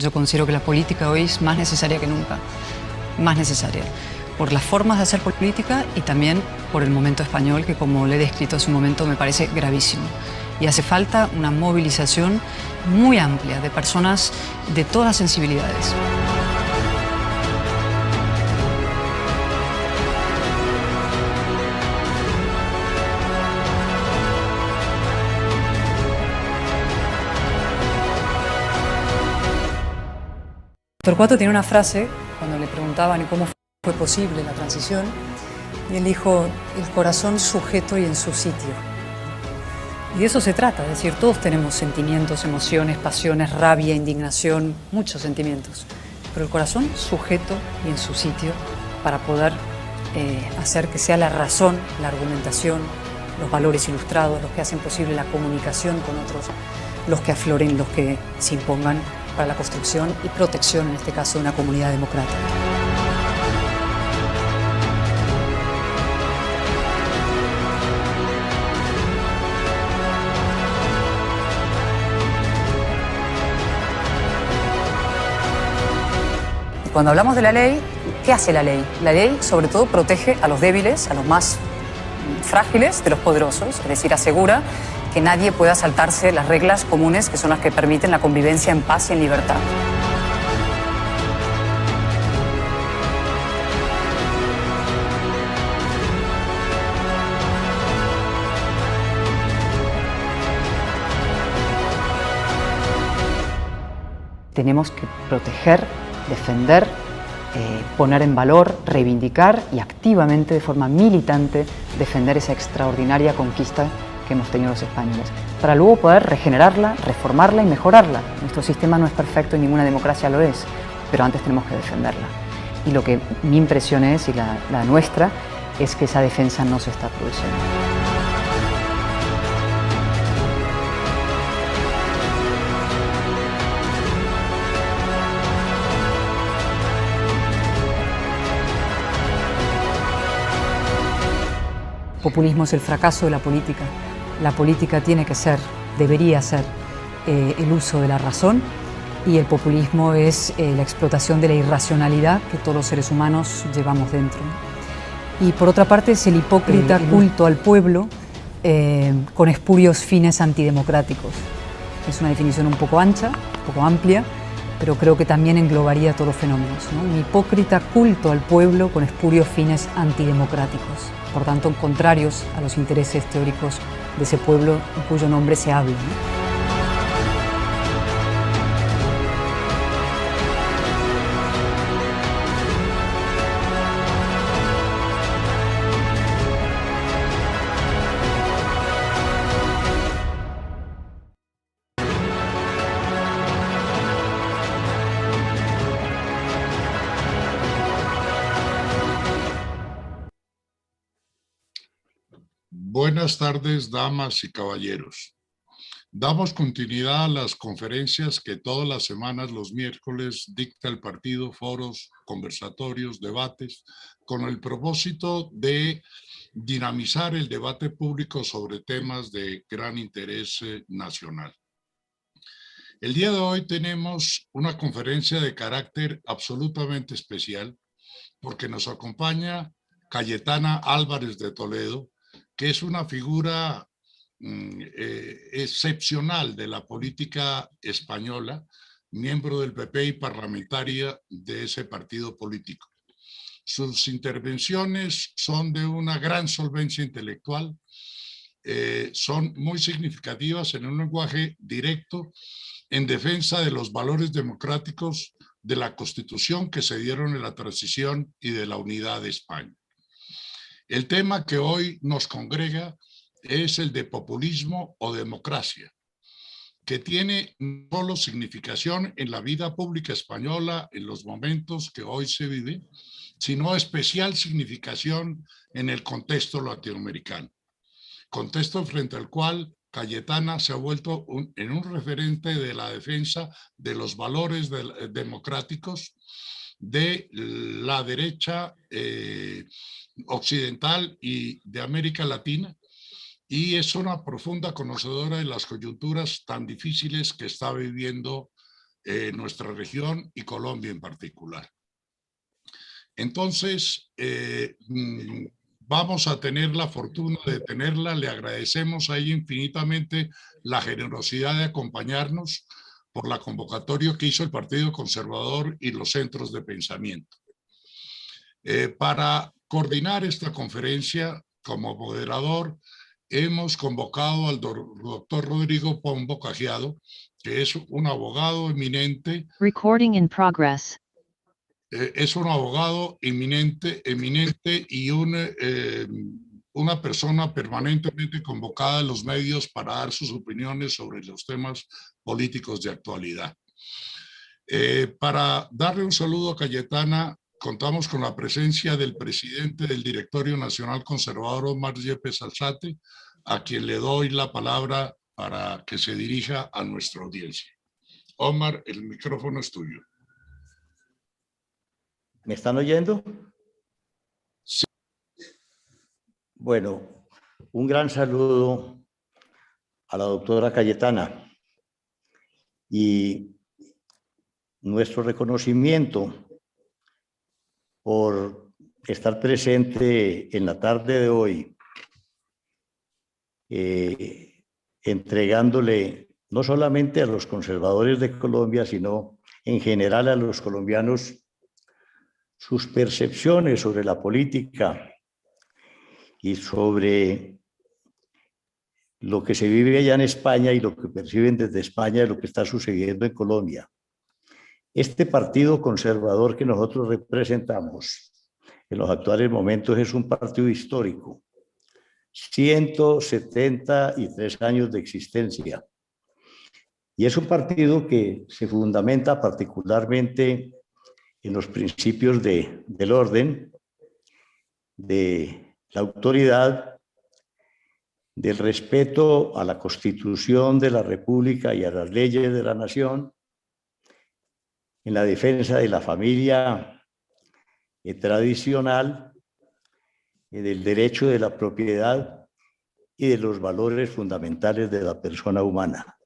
Yo considero que la política hoy es más necesaria que nunca, más necesaria, por las formas de hacer política y también por el momento español, que como le he descrito hace un momento me parece gravísimo. Y hace falta una movilización muy amplia de personas de todas las sensibilidades. Torcuato tiene una frase cuando le preguntaban cómo fue posible la transición, y él dijo: el corazón sujeto y en su sitio. Y de eso se trata, es decir, todos tenemos sentimientos, emociones, pasiones, rabia, indignación, muchos sentimientos, pero el corazón sujeto y en su sitio para poder hacer que sea la razón, la argumentación, los valores ilustrados, los que hacen posible la comunicación con otros, los que afloren, los que se impongan para la construcción y protección, en este caso, de una comunidad democrática. Y cuando hablamos de la ley, ¿qué hace la ley? La ley, sobre todo, protege a los débiles, a los más frágiles de los poderosos, es decir, asegura que nadie pueda saltarse las reglas comunes que son las que permiten la convivencia en paz y en libertad. Tenemos que proteger, defender, poner en valor, reivindicar y activamente, de forma militante, defender esa extraordinaria conquista que hemos tenido los españoles, para luego poder regenerarla, reformarla y mejorarla. Nuestro sistema no es perfecto y ninguna democracia lo es, pero antes tenemos que defenderla. Y lo que mi impresión es, y la nuestra, es que esa defensa no se está produciendo. El populismo es el fracaso de la política. La política tiene que ser, debería ser, el uso de la razón, y el populismo es la explotación de la irracionalidad que todos los seres humanos llevamos dentro. Y por otra parte es el hipócrita culto al pueblo con espurios fines antidemocráticos. Es una definición un poco ancha, un poco amplia, pero creo que también englobaría todos los fenómenos, ¿no? Un hipócrita culto al pueblo con espurios fines antidemocráticos, por tanto contrarios a los intereses teóricos de ese pueblo en cuyo nombre se habla, ¿no? Buenas tardes, damas y caballeros. Damos continuidad a las conferencias que todas las semanas, los miércoles, dicta el partido, foros, conversatorios, debates, con el propósito de dinamizar el debate público sobre temas de gran interés nacional. El día de hoy tenemos una conferencia de carácter absolutamente especial porque nos acompaña Cayetana Álvarez de Toledo, que es una figura excepcional de la política española, miembro del PP y parlamentaria de ese partido político. Sus intervenciones son de una gran solvencia intelectual, son muy significativas en un lenguaje directo en defensa de los valores democráticos de la Constitución que se dieron en la transición y de la unidad de España. El tema que hoy nos congrega es el de populismo o democracia, que tiene no solo significación en la vida pública española en los momentos que hoy se vive, sino especial significación en el contexto latinoamericano, contexto frente al cual Cayetana se ha vuelto en un referente de la defensa de los valores democráticos de la derecha occidental y de América Latina, y es una profunda conocedora de las coyunturas tan difíciles que está viviendo nuestra región y Colombia en particular. Entonces, vamos a tener la fortuna de tenerla. Le agradecemos a ella infinitamente la generosidad de acompañarnos por la convocatoria que hizo el Partido Conservador y los centros de pensamiento. Para coordinar esta conferencia, como moderador, hemos convocado al doctor Rodrigo Pombo Cajiado, que es un abogado eminente. Recording in progress. Es un abogado eminente y una persona permanentemente convocada en los medios para dar sus opiniones sobre los temas políticos de actualidad. Para darle un saludo a Cayetana, contamos con la presencia del presidente del Directorio Nacional Conservador, Omar Yepes Alzate, a quien le doy la palabra para que se dirija a nuestra audiencia. Omar, el micrófono es tuyo. ¿Me están oyendo? Sí. Bueno, un gran saludo a la doctora Cayetana y nuestro reconocimiento por estar presente en la tarde de hoy, entregándole no solamente a los conservadores de Colombia, sino en general a los colombianos sus percepciones sobre la política y sobre lo que se vive allá en España y lo que perciben desde España de lo que está sucediendo en Colombia. Este partido conservador que nosotros representamos en los actuales momentos es un partido histórico, 173 años de existencia. Y es un partido que se fundamenta particularmente en los principios del orden, de la autoridad, del respeto a la Constitución de la República y a las leyes de la nación, en la defensa de la familia tradicional, del derecho de la propiedad y de los valores fundamentales de la persona humana.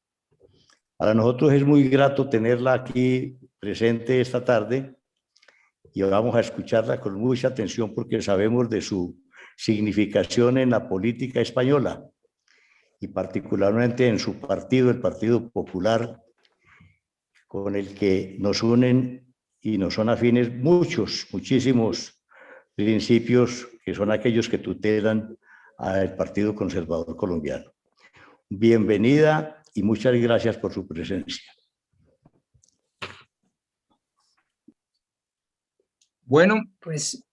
Para nosotros es muy grato tenerla aquí presente esta tarde y vamos a escucharla con mucha atención porque sabemos de su significación en la política española y particularmente en su partido, el Partido Popular, con el que nos unen y nos son afines muchísimos principios que son aquellos que tutelan al Partido Conservador Colombiano. Bienvenida y muchas gracias por su presencia. Bueno, pues,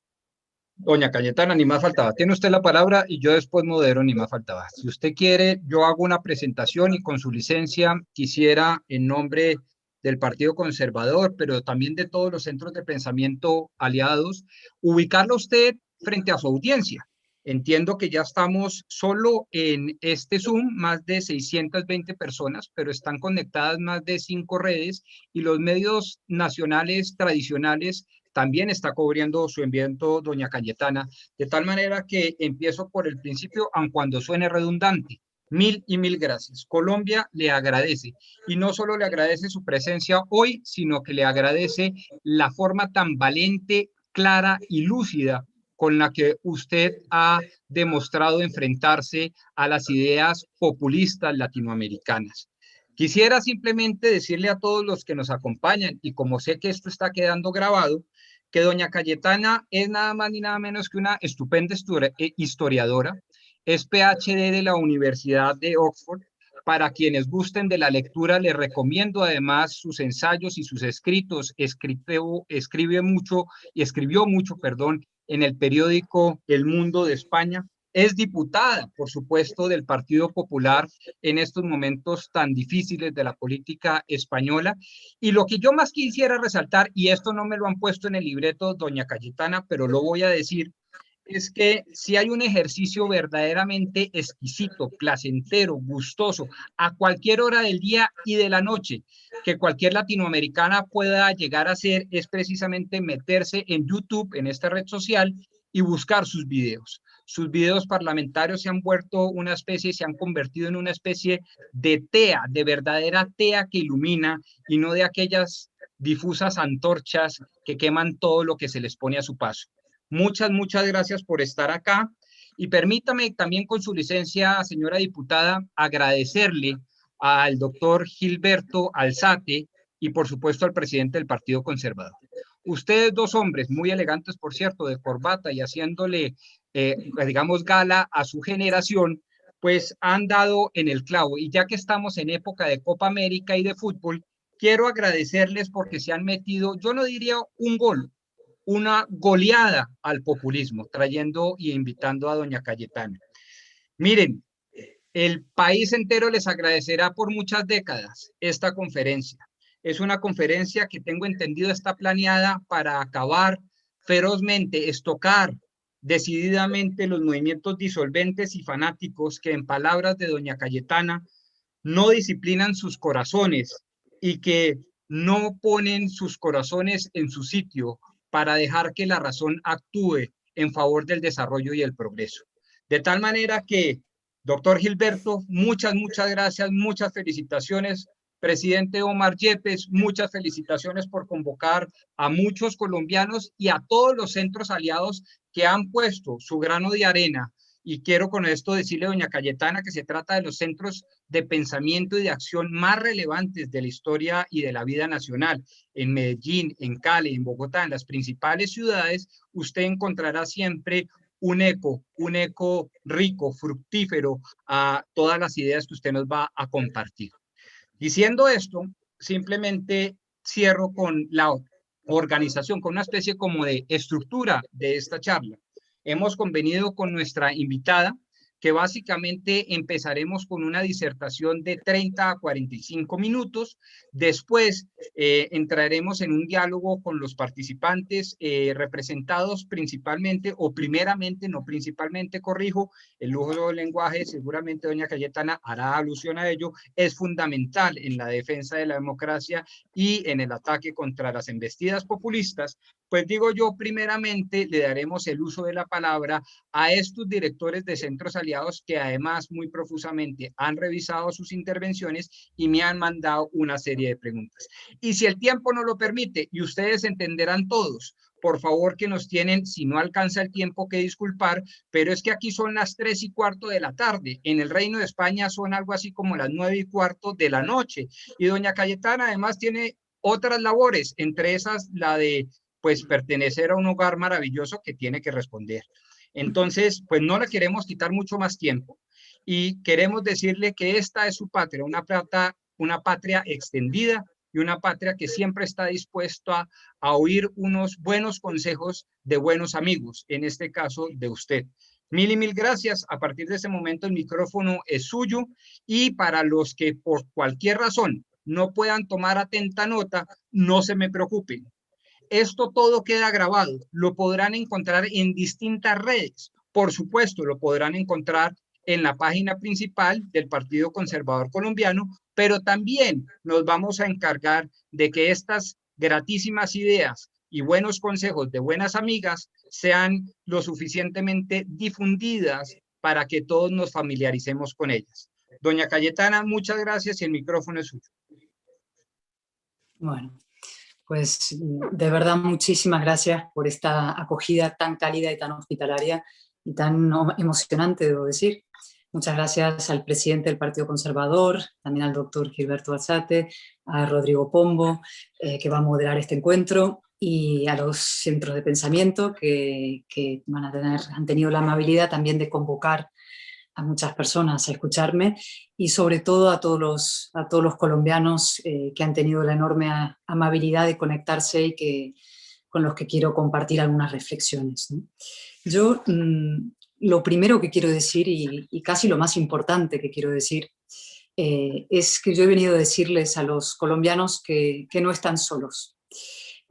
doña Cayetana, ni más faltaba. Tiene usted la palabra y yo después modero, ni más faltaba. Si usted quiere, yo hago una presentación y con su licencia quisiera, en nombre del Partido Conservador, pero también de todos los centros de pensamiento aliados, ubicarlo usted frente a su audiencia. Entiendo que ya estamos solo en este Zoom, más de 620 personas, pero están conectadas más de 5 redes y los medios nacionales tradicionales también está cubriendo su evento, doña Cayetana, de tal manera que empiezo por el principio, aun cuando suene redundante. Mil y mil gracias. Colombia le agradece, y no solo le agradece su presencia hoy, sino que le agradece la forma tan valiente, clara y lúcida con la que usted ha demostrado enfrentarse a las ideas populistas latinoamericanas. Quisiera simplemente decirle a todos los que nos acompañan, y como sé que esto está quedando grabado, que doña Cayetana es nada más ni nada menos que una estupenda historiadora, es PhD de la Universidad de Oxford. Para quienes gusten de la lectura, les recomiendo además sus ensayos y sus escritos. Escribió mucho, en el periódico El Mundo de España. Es diputada, por supuesto, del Partido Popular en estos momentos tan difíciles de la política española. Y lo que yo más quisiera resaltar, y esto no me lo han puesto en el libreto, doña Cayetana, pero lo voy a decir, es que si hay un ejercicio verdaderamente exquisito, placentero, gustoso, a cualquier hora del día y de la noche, que cualquier latinoamericana pueda llegar a hacer, es precisamente meterse en YouTube, en esta red social, y buscar sus videos. sus videos parlamentarios se han vuelto una especie, se han convertido en una especie de tea, de verdadera tea que ilumina y no de aquellas difusas antorchas que queman todo lo que se les pone a su paso. Muchas gracias por estar acá y permítame también con su licencia, señora diputada, agradecerle al doctor Gilberto Alzate y por supuesto al presidente del Partido Conservador. Ustedes dos hombres, muy elegantes por cierto, de corbata y haciéndole, digamos, gala a su generación, pues han dado en el clavo. Y ya que estamos en época de Copa América y de fútbol, quiero agradecerles porque se han metido, yo no diría un gol, una goleada al populismo, trayendo y invitando a doña Cayetana. Miren, el país entero les agradecerá por muchas décadas esta conferencia. Es una conferencia que tengo entendido está planeada para acabar ferozmente, estocar decididamente los movimientos disolventes y fanáticos que en palabras de doña Cayetana no disciplinan sus corazones y que no ponen sus corazones en su sitio para dejar que la razón actúe en favor del desarrollo y el progreso. De tal manera que, doctor Gilberto, muchas gracias, muchas felicitaciones. Presidente Omar Yepes, muchas felicitaciones por convocar a muchos colombianos y a todos los centros aliados que han puesto su grano de arena. Y quiero con esto decirle, doña Cayetana, que se trata de los centros de pensamiento y de acción más relevantes de la historia y de la vida nacional. En Medellín, en Cali, en Bogotá, en las principales ciudades, usted encontrará siempre un eco rico, fructífero a todas las ideas que usted nos va a compartir. Diciendo esto, simplemente cierro con la organización, con una especie como de estructura de esta charla. Hemos convenido con nuestra invitada que básicamente empezaremos con una disertación de 30 a 45 minutos. Después entraremos en un diálogo con los participantes representados principalmente, o primeramente, no principalmente, corrijo, el uso del lenguaje, seguramente doña Cayetana hará alusión a ello, es fundamental en la defensa de la democracia y en el ataque contra las embestidas populistas. Pues digo yo, primeramente le daremos el uso de la palabra a estos directores de centros aliados que además muy profusamente han revisado sus intervenciones y me han mandado una serie de preguntas. Y si el tiempo no lo permite, y ustedes entenderán todos, por favor que nos tienen, si no alcanza el tiempo, que disculpar, pero es que aquí son las 3:15 de la tarde, en el Reino de España son algo así como las 9:15 de la noche, y doña Cayetana además tiene otras labores, entre esas la de pues pertenecer a un hogar maravilloso que tiene que responder. Entonces, pues no le queremos quitar mucho más tiempo y queremos decirle que esta es su patria, una patria extendida y una patria que siempre está dispuesta a oír unos buenos consejos de buenos amigos, en este caso de usted. Mil y mil gracias. A partir de ese momento el micrófono es suyo y para los que por cualquier razón no puedan tomar atenta nota, no se me preocupen. Esto todo queda grabado, lo podrán encontrar en distintas redes. Por supuesto, lo podrán encontrar en la página principal del Partido Conservador Colombiano, pero también nos vamos a encargar de que estas gratísimas ideas y buenos consejos de buenas amigas sean lo suficientemente difundidas para que todos nos familiaricemos con ellas. Doña Cayetana, muchas gracias y el micrófono es suyo. Bueno. Pues de verdad muchísimas gracias por esta acogida tan cálida y tan hospitalaria y tan emocionante, debo decir. Muchas gracias al presidente del Partido Conservador, también al doctor Gilberto Alzate, a Rodrigo Pombo, que va a moderar este encuentro, y a los centros de pensamiento que han tenido la amabilidad también de convocar a muchas personas a escucharme, y sobre todo a todos los colombianos que han tenido la enorme amabilidad de conectarse y con los que quiero compartir algunas reflexiones, ¿no? Yo lo primero que quiero decir, y casi lo más importante que quiero decir, es que yo he venido a decirles a los colombianos que no están solos,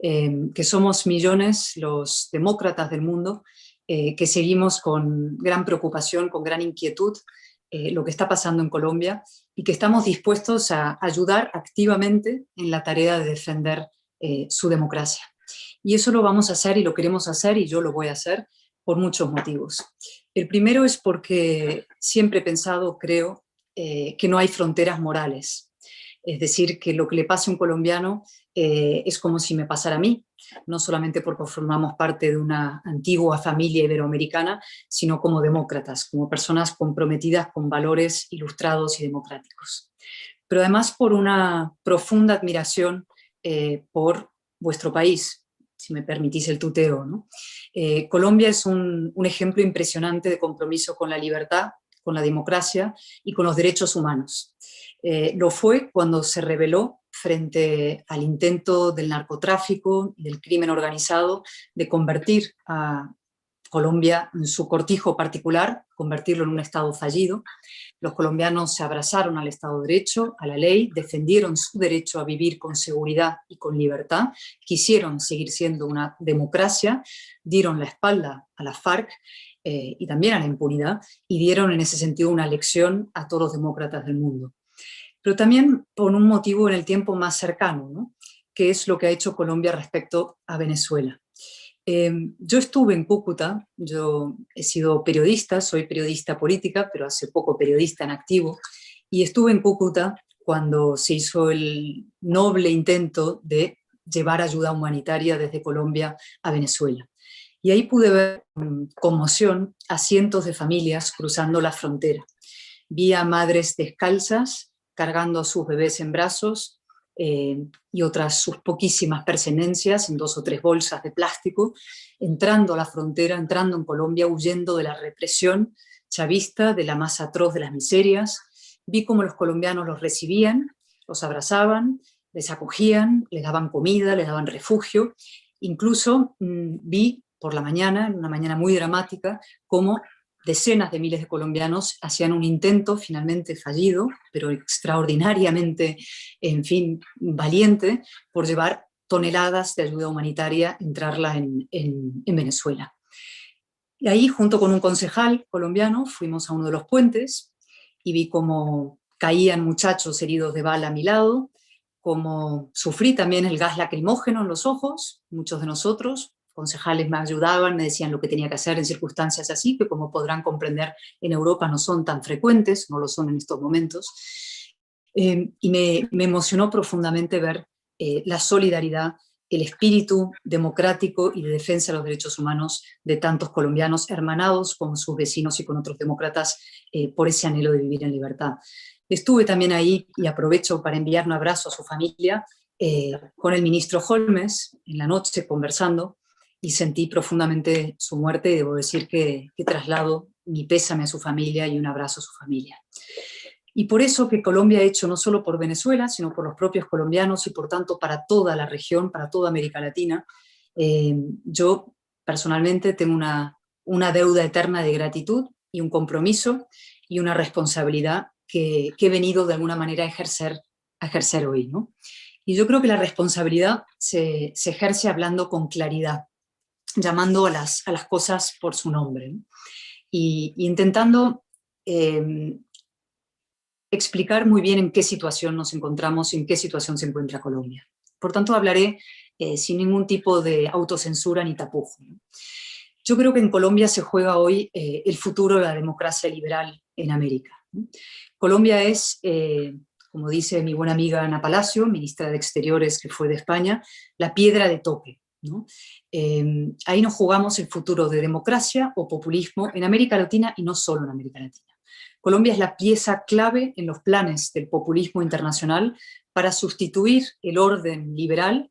que somos millones los demócratas del mundo, que seguimos con gran preocupación, con gran inquietud lo que está pasando en Colombia y que estamos dispuestos a ayudar activamente en la tarea de defender su democracia. Y eso lo vamos a hacer y lo queremos hacer y yo lo voy a hacer por muchos motivos. El primero es porque siempre he pensado, creo, que no hay fronteras morales. Es decir, que lo que le pase a un colombiano es como si me pasara a mí, no solamente porque formamos parte de una antigua familia iberoamericana, sino como demócratas, como personas comprometidas con valores ilustrados y democráticos. Pero además por una profunda admiración por vuestro país, si me permitís el tuteo, ¿no? Colombia es un ejemplo impresionante de compromiso con la libertad, con la democracia y con los derechos humanos. Lo fue cuando se rebeló frente al intento del narcotráfico y del crimen organizado de convertir a Colombia en su cortijo particular, convertirlo en un Estado fallido. Los colombianos se abrazaron al Estado de Derecho, a la ley, defendieron su derecho a vivir con seguridad y con libertad, quisieron seguir siendo una democracia, dieron la espalda a la FARC y también a la impunidad, y dieron en ese sentido una lección a todos los demócratas del mundo. Pero también por un motivo en el tiempo más cercano, ¿no? Que es lo que ha hecho Colombia respecto a Venezuela. Yo estuve en Cúcuta, yo he sido periodista, soy periodista política, pero hace poco periodista en activo, y estuve en Cúcuta cuando se hizo el noble intento de llevar ayuda humanitaria desde Colombia a Venezuela. Y ahí pude ver con conmoción a cientos de familias cruzando la frontera. Vi a madres descalzas cargando a sus bebés en brazos, y otras sus poquísimas pertenencias en 2 o 3 bolsas de plástico, entrando a la frontera, entrando en Colombia, huyendo de la represión chavista, de la más atroz de las miserias. Vi cómo los colombianos los recibían, los abrazaban, les acogían, les daban comida, les daban refugio. Incluso vi por la mañana, en una mañana muy dramática, cómo decenas de miles de colombianos hacían un intento finalmente fallido, pero extraordinariamente, en fin, valiente, por llevar toneladas de ayuda humanitaria, entrarla en Venezuela. Y ahí, junto con un concejal colombiano, fuimos a uno de los puentes y vi cómo caían muchachos heridos de bala a mi lado, cómo sufrí también el gas lacrimógeno en los ojos, muchos de nosotros. Concejales me ayudaban, me decían lo que tenía que hacer en circunstancias así, que como podrán comprender en Europa no son tan frecuentes, no lo son en estos momentos. Y me emocionó profundamente ver la solidaridad, el espíritu democrático y de defensa de los derechos humanos de tantos colombianos hermanados con sus vecinos y con otros demócratas por ese anhelo de vivir en libertad. Estuve también ahí, y aprovecho para enviar un abrazo a su familia, con el ministro Holmes en la noche conversando, y sentí profundamente su muerte, y debo decir que traslado mi pésame a su familia y un abrazo a su familia. Y por eso que Colombia ha hecho, no solo por Venezuela, sino por los propios colombianos y por tanto para toda la región, para toda América Latina, yo personalmente tengo una deuda eterna de gratitud y un compromiso y una responsabilidad que he venido de alguna manera a ejercer hoy, ¿no? Y yo creo que la responsabilidad se ejerce hablando con claridad, llamando a las cosas por su nombre, ¿no? Y intentando explicar muy bien en qué situación nos encontramos y en qué situación se encuentra Colombia. Por tanto, hablaré sin ningún tipo de autocensura ni tapujo, ¿no? Yo creo que en Colombia se juega hoy el futuro de la democracia liberal en América, ¿no? Colombia es, como dice mi buena amiga Ana Palacio, ministra de Exteriores que fue de España, la piedra de toque, ¿no? Ahí nos jugamos el futuro de democracia o populismo en América Latina, y no solo en América Latina. Colombia es la pieza clave en los planes del populismo internacional para sustituir el orden liberal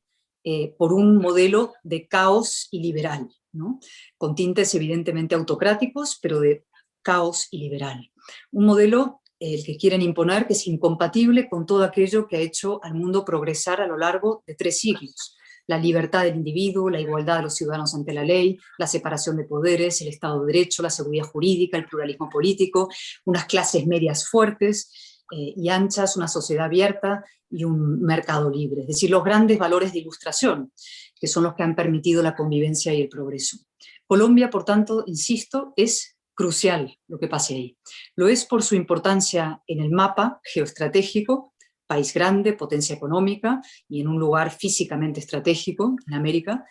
por un modelo de caos iliberal, ¿no? Con tintes evidentemente autocráticos, pero de caos iliberal. Un modelo, el que quieren imponer, que es incompatible con todo aquello que ha hecho al mundo progresar a lo largo de 3 siglos. La libertad del individuo, la igualdad de los ciudadanos ante la ley, la separación de poderes, el Estado de Derecho, la seguridad jurídica, el pluralismo político, unas clases medias fuertes y anchas, una sociedad abierta y un mercado libre. Es decir, los grandes valores de ilustración, que son los que han permitido la convivencia y el progreso. Colombia, por tanto, insisto, es crucial lo que pase ahí. Lo es por su importancia en el mapa geoestratégico, país grande, potencia económica y en un lugar físicamente estratégico en América.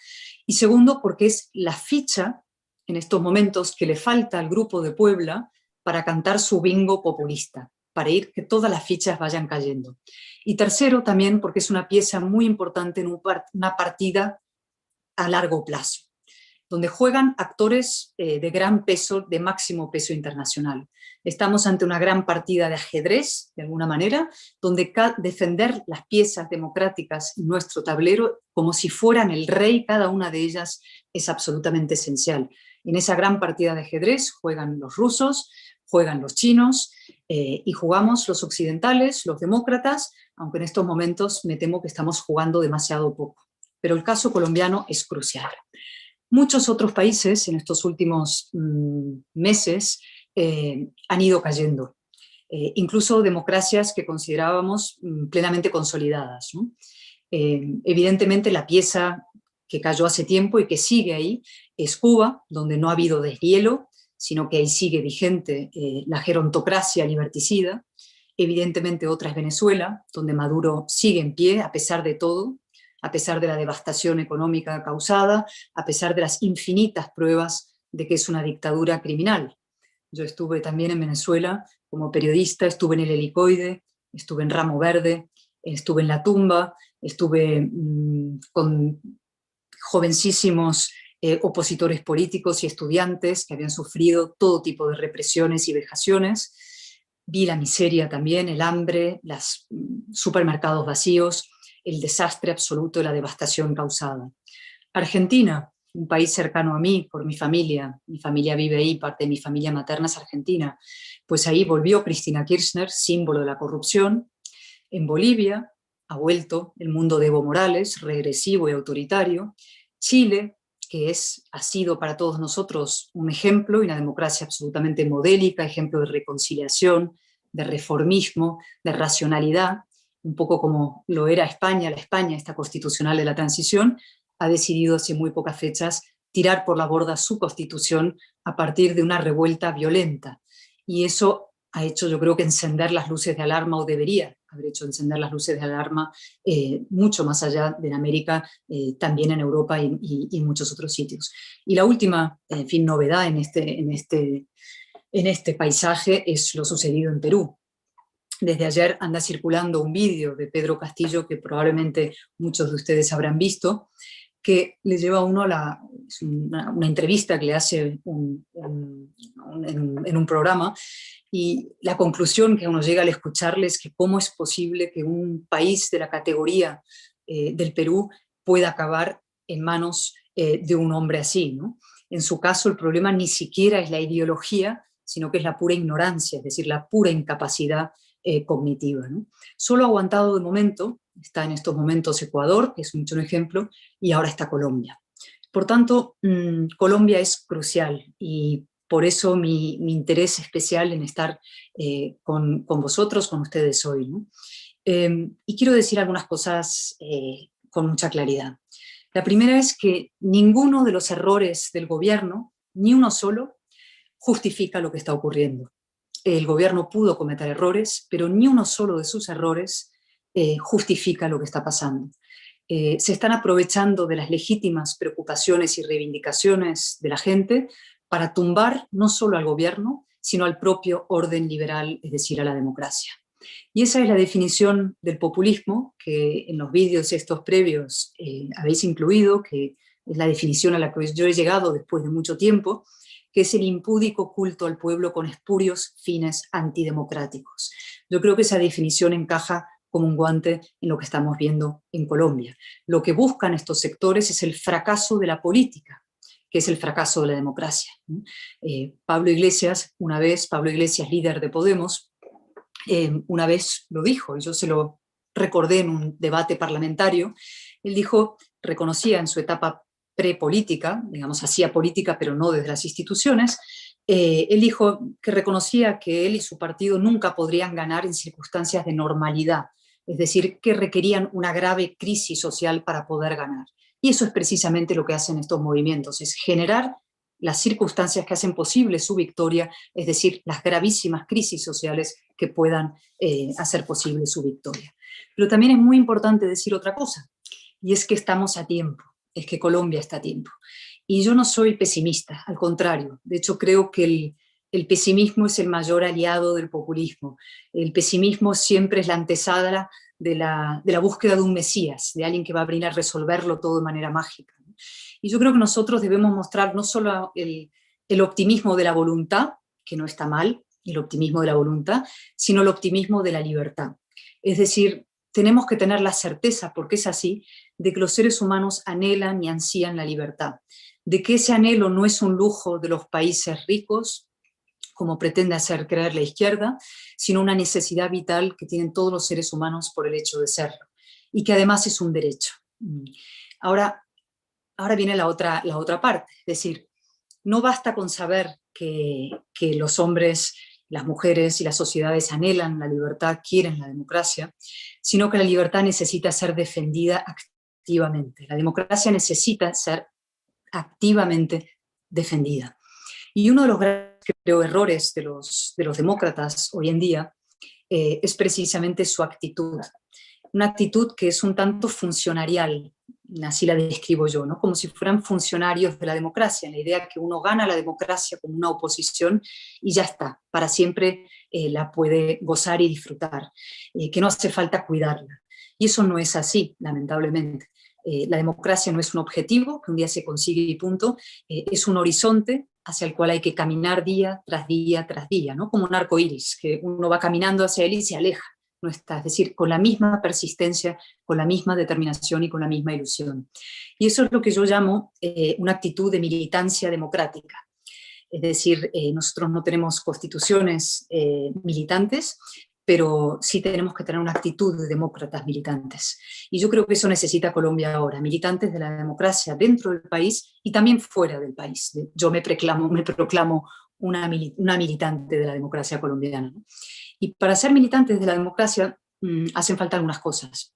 Y segundo, porque es la ficha en estos momentos que le falta al Grupo de Puebla para cantar su bingo populista, para ir que todas las fichas vayan cayendo. Y tercero, también porque es una pieza muy importante en una partida a largo plazo, donde juegan actores de gran peso, de máximo peso internacional. Estamos ante una gran partida de ajedrez, de alguna manera, donde defender las piezas democráticas en nuestro tablero como si fueran el rey, cada una de ellas es absolutamente esencial. En esa gran partida de ajedrez juegan los rusos, juegan los chinos y jugamos los occidentales, los demócratas, aunque en estos momentos me temo que estamos jugando demasiado poco. Pero el caso colombiano es crucial. Muchos otros países en estos últimos meses han ido cayendo, incluso democracias que considerábamos plenamente consolidadas, ¿no? Evidentemente la pieza que cayó hace tiempo y que sigue ahí es Cuba, donde no ha habido deshielo, sino que ahí sigue vigente la gerontocracia liberticida. Evidentemente otra es Venezuela, donde Maduro sigue en pie a pesar de todo, a pesar de la devastación económica causada, a pesar de las infinitas pruebas de que es una dictadura criminal. Yo estuve también en Venezuela como periodista, estuve en el Helicoide, estuve en Ramo Verde, estuve en La Tumba, estuve con jovencísimos opositores políticos y estudiantes que habían sufrido todo tipo de represiones y vejaciones. Vi la miseria también, el hambre, los supermercados vacíos, el desastre absoluto de la devastación causada. Argentina, un país cercano a mí por mi familia vive ahí, parte de mi familia materna es argentina, pues ahí volvió Cristina Kirchner, símbolo de la corrupción. En Bolivia ha vuelto el mundo de Evo Morales, regresivo y autoritario. Chile, que ha sido para todos nosotros un ejemplo y una democracia absolutamente modélica, ejemplo de reconciliación, de reformismo, de racionalidad, un poco como lo era España, la España esta constitucional de la transición, ha decidido hace muy pocas fechas tirar por la borda su constitución a partir de una revuelta violenta. Y eso ha hecho, yo creo, que encender las luces de alarma, o debería haber hecho encender las luces de alarma mucho más allá de América, también en Europa y en muchos otros sitios. Y la última, en fin, novedad en este paisaje es lo sucedido en Perú. Desde ayer anda circulando un vídeo de Pedro Castillo que probablemente muchos de ustedes habrán visto, que le lleva a uno una entrevista que le hace en un programa, y la conclusión que uno llega al escucharle es que cómo es posible que un país de la categoría del Perú pueda acabar en manos de un hombre así, ¿no? En su caso el problema ni siquiera es la ideología, sino que es la pura ignorancia, es decir, la pura incapacidad cognitiva, ¿no? Solo ha aguantado de momento, está en estos momentos Ecuador, que es un ejemplo, y ahora está Colombia. Por tanto, Colombia es crucial y por eso mi interés especial en estar con vosotros, con ustedes hoy, ¿no? Y quiero decir algunas cosas con mucha claridad. La primera es que ninguno de los errores del gobierno, ni uno solo, justifica lo que está ocurriendo. El gobierno pudo cometer errores, pero ni uno solo de sus errores justifica lo que está pasando. Se están aprovechando de las legítimas preocupaciones y reivindicaciones de la gente para tumbar no solo al gobierno, sino al propio orden liberal, es decir, a la democracia. Y esa es la definición del populismo que en los vídeos estos previos habéis incluido, que es la definición a la que yo he llegado después de mucho tiempo, que es el impúdico culto al pueblo con espurios fines antidemocráticos. Yo creo que esa definición encaja como un guante en lo que estamos viendo en Colombia. Lo que buscan estos sectores es el fracaso de la política, que es el fracaso de la democracia. Pablo Iglesias, líder de Podemos, una vez lo dijo, y yo se lo recordé en un debate parlamentario. Él dijo, reconocía en su etapa prepolítica, digamos, hacía política pero no desde las instituciones, él dijo que reconocía que él y su partido nunca podrían ganar en circunstancias de normalidad, es decir, que requerían una grave crisis social para poder ganar. Y eso es precisamente lo que hacen estos movimientos, es generar las circunstancias que hacen posible su victoria, es decir, las gravísimas crisis sociales que puedan hacer posible su victoria. Pero también es muy importante decir otra cosa, y es que estamos a tiempo, es que Colombia está a tiempo. Y yo no soy pesimista, al contrario. De hecho, creo que el pesimismo es el mayor aliado del populismo. El pesimismo siempre es la antesala de la búsqueda de un mesías, de alguien que va a venir a resolverlo todo de manera mágica. Y yo creo que nosotros debemos mostrar no solo el optimismo de la voluntad, que no está mal, el optimismo de la voluntad, sino el optimismo de la libertad. Es decir, tenemos que tener la certeza, porque es así, de que los seres humanos anhelan y ansían la libertad, de que ese anhelo no es un lujo de los países ricos, como pretende hacer creer la izquierda, sino una necesidad vital que tienen todos los seres humanos por el hecho de serlo, y que además es un derecho. Ahora viene la otra parte, es decir, no basta con saber que los hombres, las mujeres y las sociedades anhelan la libertad, quieren la democracia, sino que la libertad necesita ser defendida activamente. La democracia necesita ser activamente defendida. Y uno de los grandes, creo, errores de los demócratas hoy en día es precisamente su actitud. Una actitud que es un tanto funcionarial, así la describo yo, ¿no? Como si fueran funcionarios de la democracia, la idea que uno gana la democracia como una oposición y ya está, para siempre la puede gozar y disfrutar, que no hace falta cuidarla. Y eso no es así, lamentablemente. La democracia no es un objetivo que un día se consigue y punto, es un horizonte hacia el cual hay que caminar día tras día tras día, ¿no? Como un arco iris, que uno va caminando hacia él y se aleja. No está, es decir, con la misma persistencia, con la misma determinación y con la misma ilusión. Y eso es lo que yo llamo una actitud de militancia democrática. Es decir, nosotros no tenemos constituciones militantes, pero sí tenemos que tener una actitud de demócratas militantes. Y yo creo que eso necesita Colombia ahora, militantes de la democracia dentro del país y también fuera del país. Yo me proclamo una militante de la democracia colombiana, ¿no? Y para ser militantes de la democracia hacen falta algunas cosas.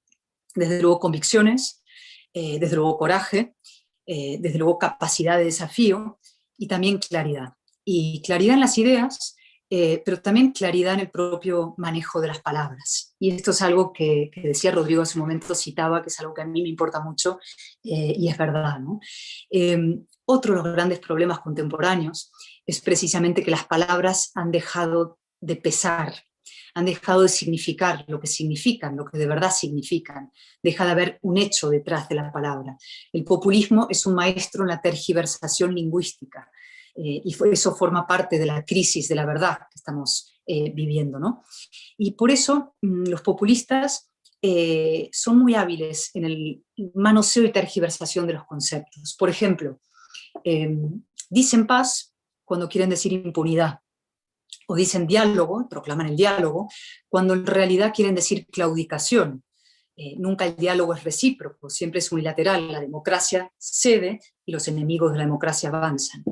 Desde luego convicciones, desde luego coraje, desde luego capacidad de desafío y también claridad. Y claridad en las ideas, pero también claridad en el propio manejo de las palabras. Y esto es algo que decía Rodrigo hace un momento, citaba, que es algo que a mí me importa mucho y es verdad, ¿no? Otro de los grandes problemas contemporáneos es precisamente que las palabras han dejado de pesar, han dejado de significar lo que significan, lo que de verdad significan. Deja de haber un hecho detrás de la palabra. El populismo es un maestro en la tergiversación lingüística y eso forma parte de la crisis de la verdad que estamos viviendo, ¿no? Y por eso los populistas son muy hábiles en el manoseo y tergiversación de los conceptos. Por ejemplo, dicen paz cuando quieren decir impunidad, o dicen diálogo, proclaman el diálogo, cuando en realidad quieren decir claudicación. Nunca el diálogo es recíproco, siempre es unilateral, la democracia cede y los enemigos de la democracia avanzan.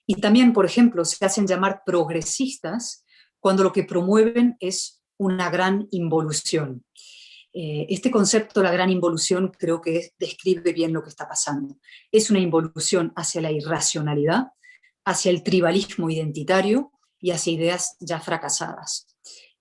Y también, por ejemplo, se hacen llamar progresistas cuando lo que promueven es una gran involución. Este concepto, la gran involución, creo que describe bien lo que está pasando. Es una involución hacia la irracionalidad, hacia el tribalismo identitario y hacia ideas ya fracasadas.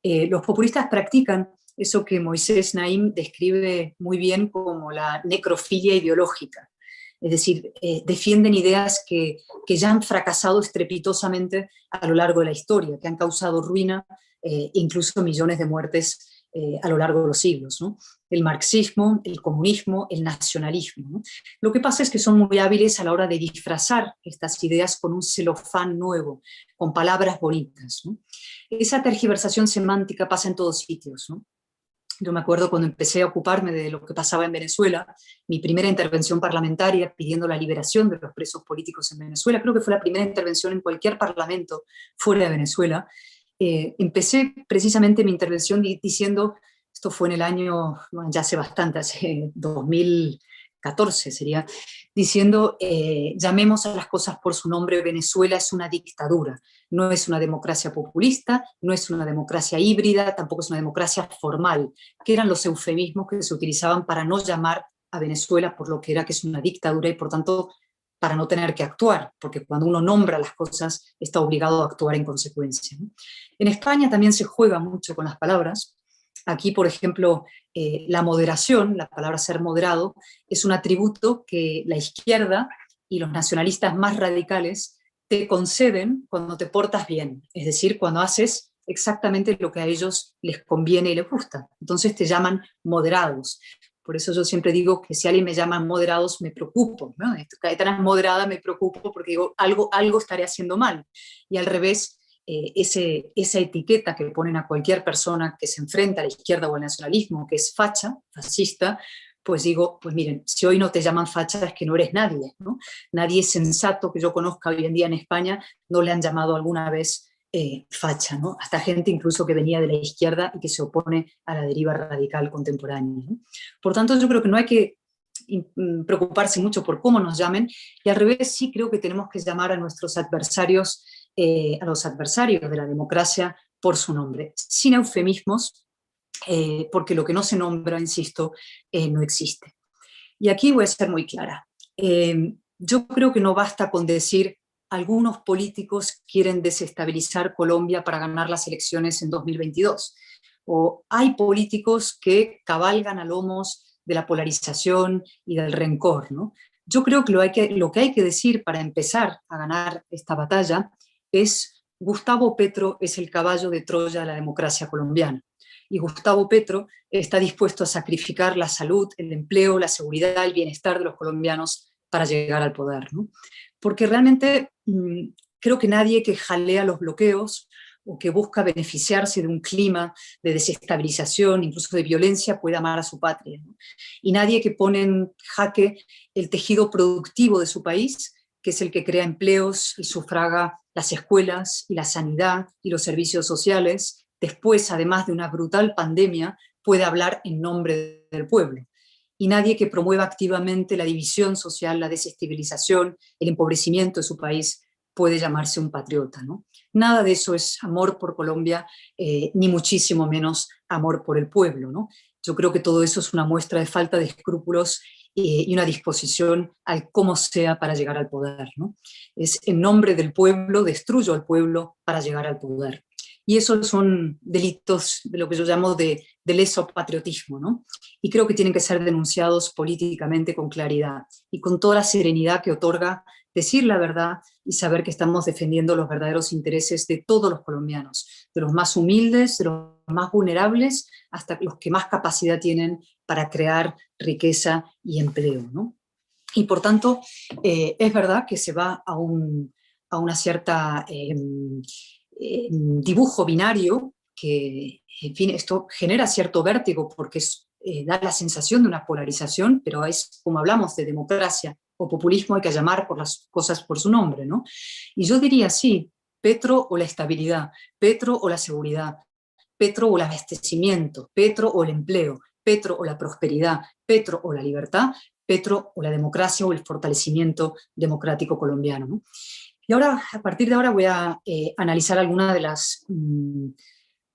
Los populistas practican eso que Moisés Naim describe muy bien como la necrofilia ideológica. Es decir, defienden ideas que ya han fracasado estrepitosamente a lo largo de la historia, que han causado ruina, incluso millones de muertes a lo largo de los siglos, ¿no? El marxismo, el comunismo, el nacionalismo, ¿no? Lo que pasa es que son muy hábiles a la hora de disfrazar estas ideas con un celofán nuevo, con palabras bonitas, ¿no? Esa tergiversación semántica pasa en todos sitios, ¿no? Yo me acuerdo cuando empecé a ocuparme de lo que pasaba en Venezuela, mi primera intervención parlamentaria pidiendo la liberación de los presos políticos en Venezuela, creo que fue la primera intervención en cualquier parlamento fuera de Venezuela. Empecé precisamente mi intervención diciendo, esto fue en el año, bueno, ya hace bastante, hace 2014 sería, diciendo, llamemos a las cosas por su nombre, Venezuela es una dictadura, no es una democracia populista, no es una democracia híbrida, tampoco es una democracia formal, que eran los eufemismos que se utilizaban para no llamar a Venezuela por lo que era, que es una dictadura, y por tanto para no tener que actuar, porque cuando uno nombra las cosas está obligado a actuar en consecuencia, ¿no? En España también se juega mucho con las palabras. Aquí, por ejemplo, la moderación, la palabra ser moderado, es un atributo que la izquierda y los nacionalistas más radicales te conceden cuando te portas bien, es decir, cuando haces exactamente lo que a ellos les conviene y les gusta. Entonces te llaman moderados. Por eso yo siempre digo que si alguien me llama moderados, me preocupo, ¿no? Cayetana es moderada, me preocupo porque digo, algo estaré haciendo mal. Y al revés, esa etiqueta que ponen a cualquier persona que se enfrenta a la izquierda o al nacionalismo, que es facha, fascista, pues digo, pues miren, si hoy no te llaman facha es que no eres nadie, ¿no? Nadie sensato que yo conozca hoy en día en España no le han llamado alguna vez facha, ¿no? Hasta gente incluso que venía de la izquierda y que se opone a la deriva radical contemporánea, ¿no? Por tanto, yo creo que no hay que preocuparse mucho por cómo nos llamen, y al revés sí creo que tenemos que llamar a nuestros adversarios, a los adversarios de la democracia por su nombre, sin eufemismos, porque lo que no se nombra, insisto, no existe. Y aquí voy a ser muy clara. Yo creo que no basta con decir algunos políticos quieren desestabilizar Colombia para ganar las elecciones en 2022. O hay políticos que cabalgan a lomos de la polarización y del rencor, ¿no? Yo creo que lo que hay que decir para empezar a ganar esta batalla es: Gustavo Petro es el caballo de Troya de la democracia colombiana. Y Gustavo Petro está dispuesto a sacrificar la salud, el empleo, la seguridad y el bienestar de los colombianos para llegar al poder, ¿no? Porque realmente creo que nadie que jalea los bloqueos o que busca beneficiarse de un clima de desestabilización, incluso de violencia, puede amar a su patria, ¿no? Y nadie que pone en jaque el tejido productivo de su país, que es el que crea empleos y sufraga las escuelas y la sanidad y los servicios sociales, después, además de una brutal pandemia, puede hablar en nombre del pueblo. Y nadie que promueva activamente la división social, la desestabilización, el empobrecimiento de su país puede llamarse un patriota, ¿no? Nada de eso es amor por Colombia, ni muchísimo menos amor por el pueblo, ¿no? Yo creo que todo eso es una muestra de falta de escrúpulos y una disposición al como sea para llegar al poder, ¿no? Es en nombre del pueblo, destruyo al pueblo para llegar al poder. Y esos son delitos de lo que yo llamo de lesopatriotismo, ¿no? Y creo que tienen que ser denunciados políticamente con claridad y con toda la serenidad que otorga decir la verdad y saber que estamos defendiendo los verdaderos intereses de todos los colombianos, de los más humildes, de los más vulnerables, hasta los que más capacidad tienen para crear riqueza y empleo, ¿no? Y por tanto, es verdad que se va a una cierta dibujo binario que, en fin, esto genera cierto vértigo porque da la sensación de una polarización, pero es como hablamos de democracia o populismo, hay que llamar por las cosas por su nombre, ¿no? Y yo diría, sí, Petro o la estabilidad, Petro o la seguridad, Petro o el abastecimiento, Petro o el empleo, Petro o la prosperidad, Petro o la libertad, Petro o la democracia o el fortalecimiento democrático colombiano, ¿no? Y ahora, a partir de ahora, voy a analizar algunas de las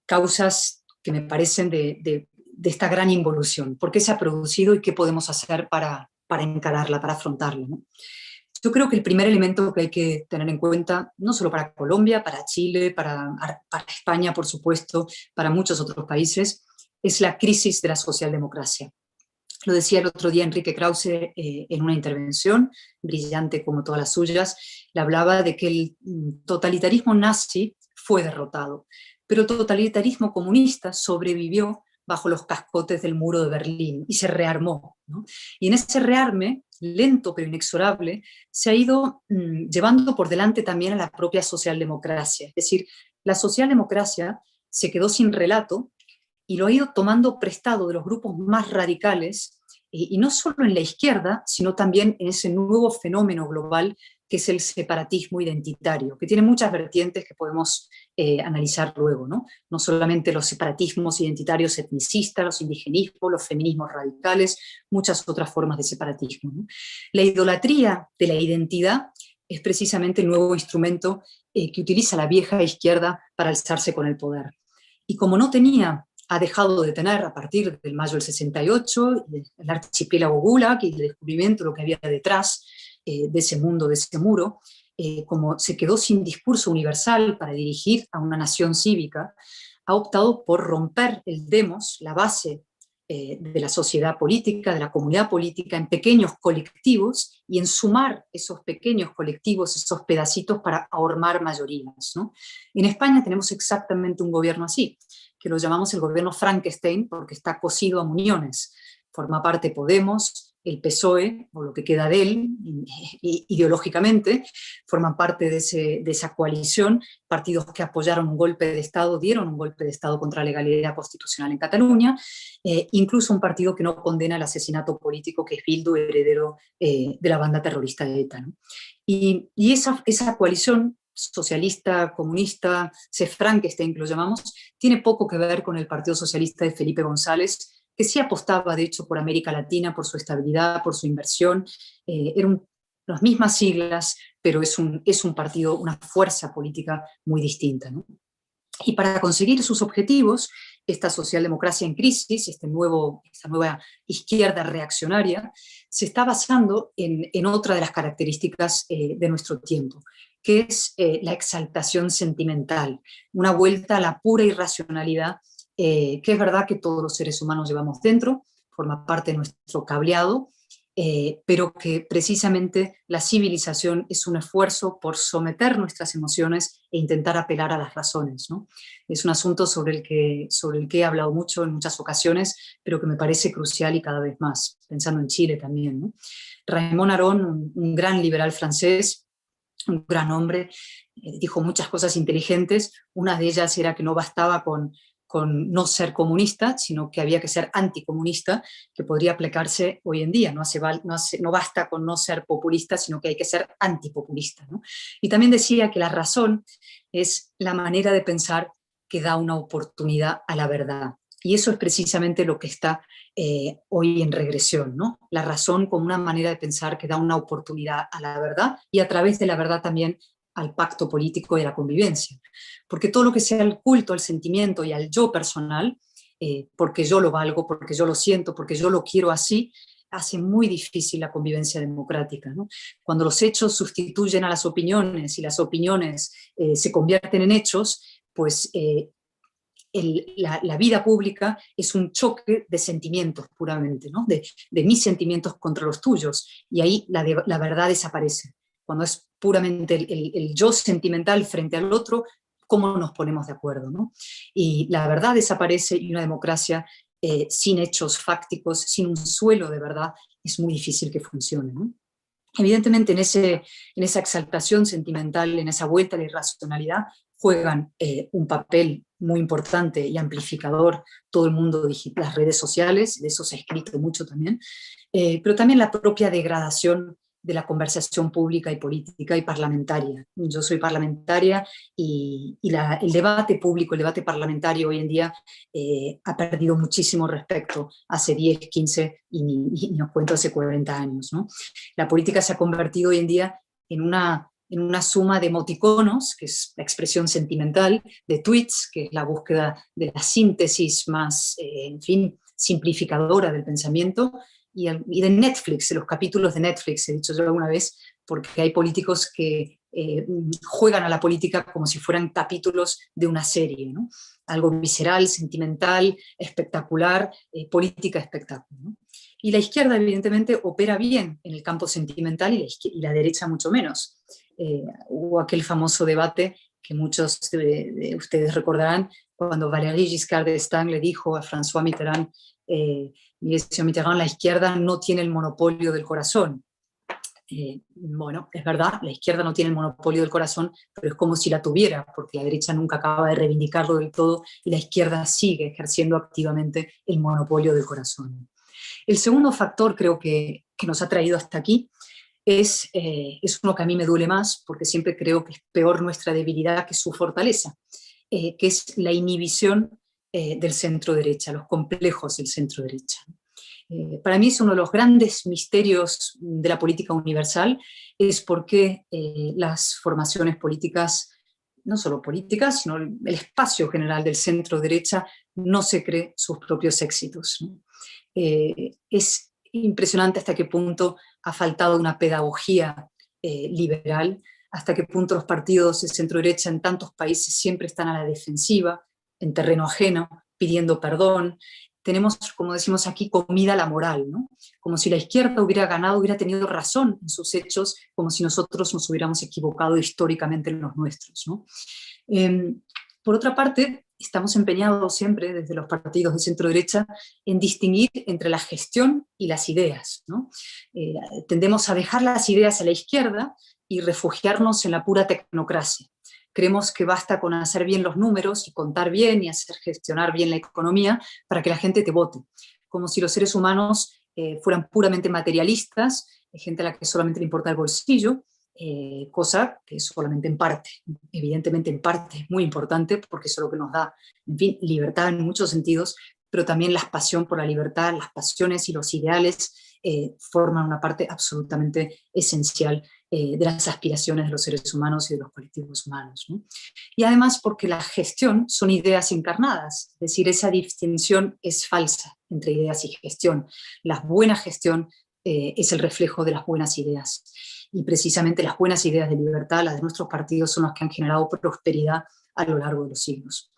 causas que me parecen de esta gran involución. ¿Por qué se ha producido y qué podemos hacer para encararla, para afrontarla, ¿no? Yo creo que el primer elemento que hay que tener en cuenta, no solo para Colombia, para Chile, para España, por supuesto, para muchos otros países, es la crisis de la socialdemocracia. Lo decía el otro día Enrique Krause en una intervención, brillante como todas las suyas, le hablaba de que el totalitarismo nazi fue derrotado, pero el totalitarismo comunista sobrevivió bajo los cascotes del muro de Berlín y se rearmó, ¿no? Y en ese rearme, lento pero inexorable, se ha ido llevando por delante también a la propia socialdemocracia. Es decir, la socialdemocracia se quedó sin relato y lo ha ido tomando prestado de los grupos más radicales, y no solo en la izquierda, sino también en ese nuevo fenómeno global que es el separatismo identitario, que tiene muchas vertientes que podemos analizar luego, ¿no? No solamente los separatismos identitarios etnicistas, los indigenismos, los feminismos radicales, muchas otras formas de separatismo, ¿no? La idolatría de la identidad es precisamente el nuevo instrumento que utiliza la vieja izquierda para alzarse con el poder. Y como ha dejado de tener a partir del mayo del 68, el archipiélago Gulag y el descubrimiento de lo que había detrás de ese mundo, de ese muro, como se quedó sin discurso universal para dirigir a una nación cívica, ha optado por romper el demos, la base de la sociedad política, de la comunidad política, en pequeños colectivos y en sumar esos pequeños colectivos, esos pedacitos para ahormar mayorías, ¿no? En España tenemos exactamente un gobierno así, que lo llamamos el gobierno Frankenstein porque está cosido a muniones. Forma parte Podemos, el PSOE, o lo que queda de él, ideológicamente, forman parte de esa coalición, partidos que apoyaron un golpe de Estado, dieron un golpe de Estado contra la legalidad constitucional en Cataluña, incluso un partido que no condena el asesinato político, que es Bildu, heredero de la banda terrorista de ETA, ¿no? Y esa coalición socialista, comunista, ese Frankenstein que lo llamamos, tiene poco que ver con el Partido Socialista de Felipe González, que sí apostaba, de hecho, por América Latina, por su estabilidad, por su inversión. Eran las mismas siglas, pero es un partido, una fuerza política muy distinta, ¿no? Y para conseguir sus objetivos, esta socialdemocracia en crisis, esta nueva izquierda reaccionaria, se está basando en otra de las características de nuestro tiempo, que es la exaltación sentimental, una vuelta a la pura irracionalidad, que es verdad que todos los seres humanos llevamos dentro, forma parte de nuestro cableado, pero que precisamente la civilización es un esfuerzo por someter nuestras emociones e intentar apelar a las razones, ¿no? Es un asunto sobre el que he hablado mucho en muchas ocasiones, pero que me parece crucial y cada vez más, pensando en Chile también, ¿no? Raymond Aron, un gran liberal francés, un gran hombre, dijo muchas cosas inteligentes. Una de ellas era que no bastaba con no ser comunista, sino que había que ser anticomunista, que podría aplicarse hoy en día. No basta con no ser populista, sino que hay que ser antipopulista, ¿no? Y también decía que la razón es la manera de pensar que da una oportunidad a la verdad. Y eso es precisamente lo que está hoy en regresión, ¿no? La razón como una manera de pensar que da una oportunidad a la verdad y a través de la verdad también al pacto político y a la convivencia. Porque todo lo que sea el culto al sentimiento y al yo personal, porque yo lo valgo, porque yo lo siento, porque yo lo quiero así, hace muy difícil la convivencia democrática, ¿no? Cuando los hechos sustituyen a las opiniones y las opiniones se convierten en hechos, pues la vida pública es un choque de sentimientos puramente, ¿no? De mis sentimientos contra los tuyos, y ahí la verdad desaparece. Cuando es puramente el yo sentimental frente al otro, ¿cómo nos ponemos de acuerdo, ¿no? Y la verdad desaparece, y una democracia sin hechos fácticos, sin un suelo de verdad, es muy difícil que funcione, ¿no? Evidentemente en esa exaltación sentimental, en esa vuelta a la irracionalidad, juegan un papel muy importante y amplificador todo el mundo digital, las redes sociales, de eso se ha escrito mucho también, pero también la propia degradación de la conversación pública y política y parlamentaria. Yo soy parlamentaria y el debate público, el debate parlamentario hoy en día ha perdido muchísimo respecto hace 10, 15 y nos cuento hace 40 años, ¿no? La política se ha convertido hoy en día en una suma de emoticonos, que es la expresión sentimental, de tweets, que es la búsqueda de la síntesis más, en fin, simplificadora del pensamiento, y de Netflix, de los capítulos de Netflix, he dicho yo alguna vez, porque hay políticos que juegan a la política como si fueran capítulos de una serie, ¿no? Algo visceral, sentimental, espectacular, política espectáculo, ¿no? Y la izquierda evidentemente opera bien en el campo sentimental y la derecha mucho menos. Hubo aquel famoso debate que muchos de ustedes recordarán, cuando Valéry Giscard d'Estaing le dijo a François Mitterrand, mire, señor Mitterrand, la izquierda no tiene el monopolio del corazón. Bueno, es verdad, la izquierda no tiene el monopolio del corazón, pero es como si la tuviera, porque la derecha nunca acaba de reivindicarlo del todo y la izquierda sigue ejerciendo activamente el monopolio del corazón. El segundo factor, creo que nos ha traído hasta aquí, es uno que a mí me duele más, porque siempre creo que es peor nuestra debilidad que su fortaleza, que es la inhibición del centro derecha, los complejos del centro derecha. Para mí es uno de los grandes misterios de la política universal, es por qué las formaciones políticas, no solo políticas, sino el espacio general del centro derecha, no se cree sus propios éxitos, ¿no? Es impresionante hasta qué punto ha faltado una pedagogía liberal, hasta qué punto los partidos de centro derecha en tantos países siempre están a la defensiva, en terreno ajeno, pidiendo perdón, tenemos, como decimos aquí, comida a la moral, ¿no? Como si la izquierda hubiera ganado, hubiera tenido razón en sus hechos, como si nosotros nos hubiéramos equivocado históricamente en los nuestros, ¿no? Por otra parte, estamos empeñados siempre, desde los partidos de centro-derecha, en distinguir entre la gestión y las ideas, ¿no? Tendemos a dejar las ideas a la izquierda y refugiarnos en la pura tecnocracia. Creemos que basta con hacer bien los números y contar bien y hacer gestionar bien la economía para que la gente te vote, como si los seres humanos fueran puramente materialistas, gente a la que solamente le importa el bolsillo, cosa que solamente en parte, evidentemente en parte es muy importante porque eso es lo que nos da, en fin, libertad en muchos sentidos, pero también la pasión por la libertad, las pasiones y los ideales forman una parte absolutamente esencial de las aspiraciones de los seres humanos y de los colectivos humanos, ¿no? Y además porque la gestión son ideas encarnadas, es decir, esa distinción es falsa entre ideas y gestión. La buena gestión es el reflejo de las buenas ideas. Y precisamente las buenas ideas de libertad, las de nuestros partidos, son las que han generado prosperidad a lo largo de los siglos.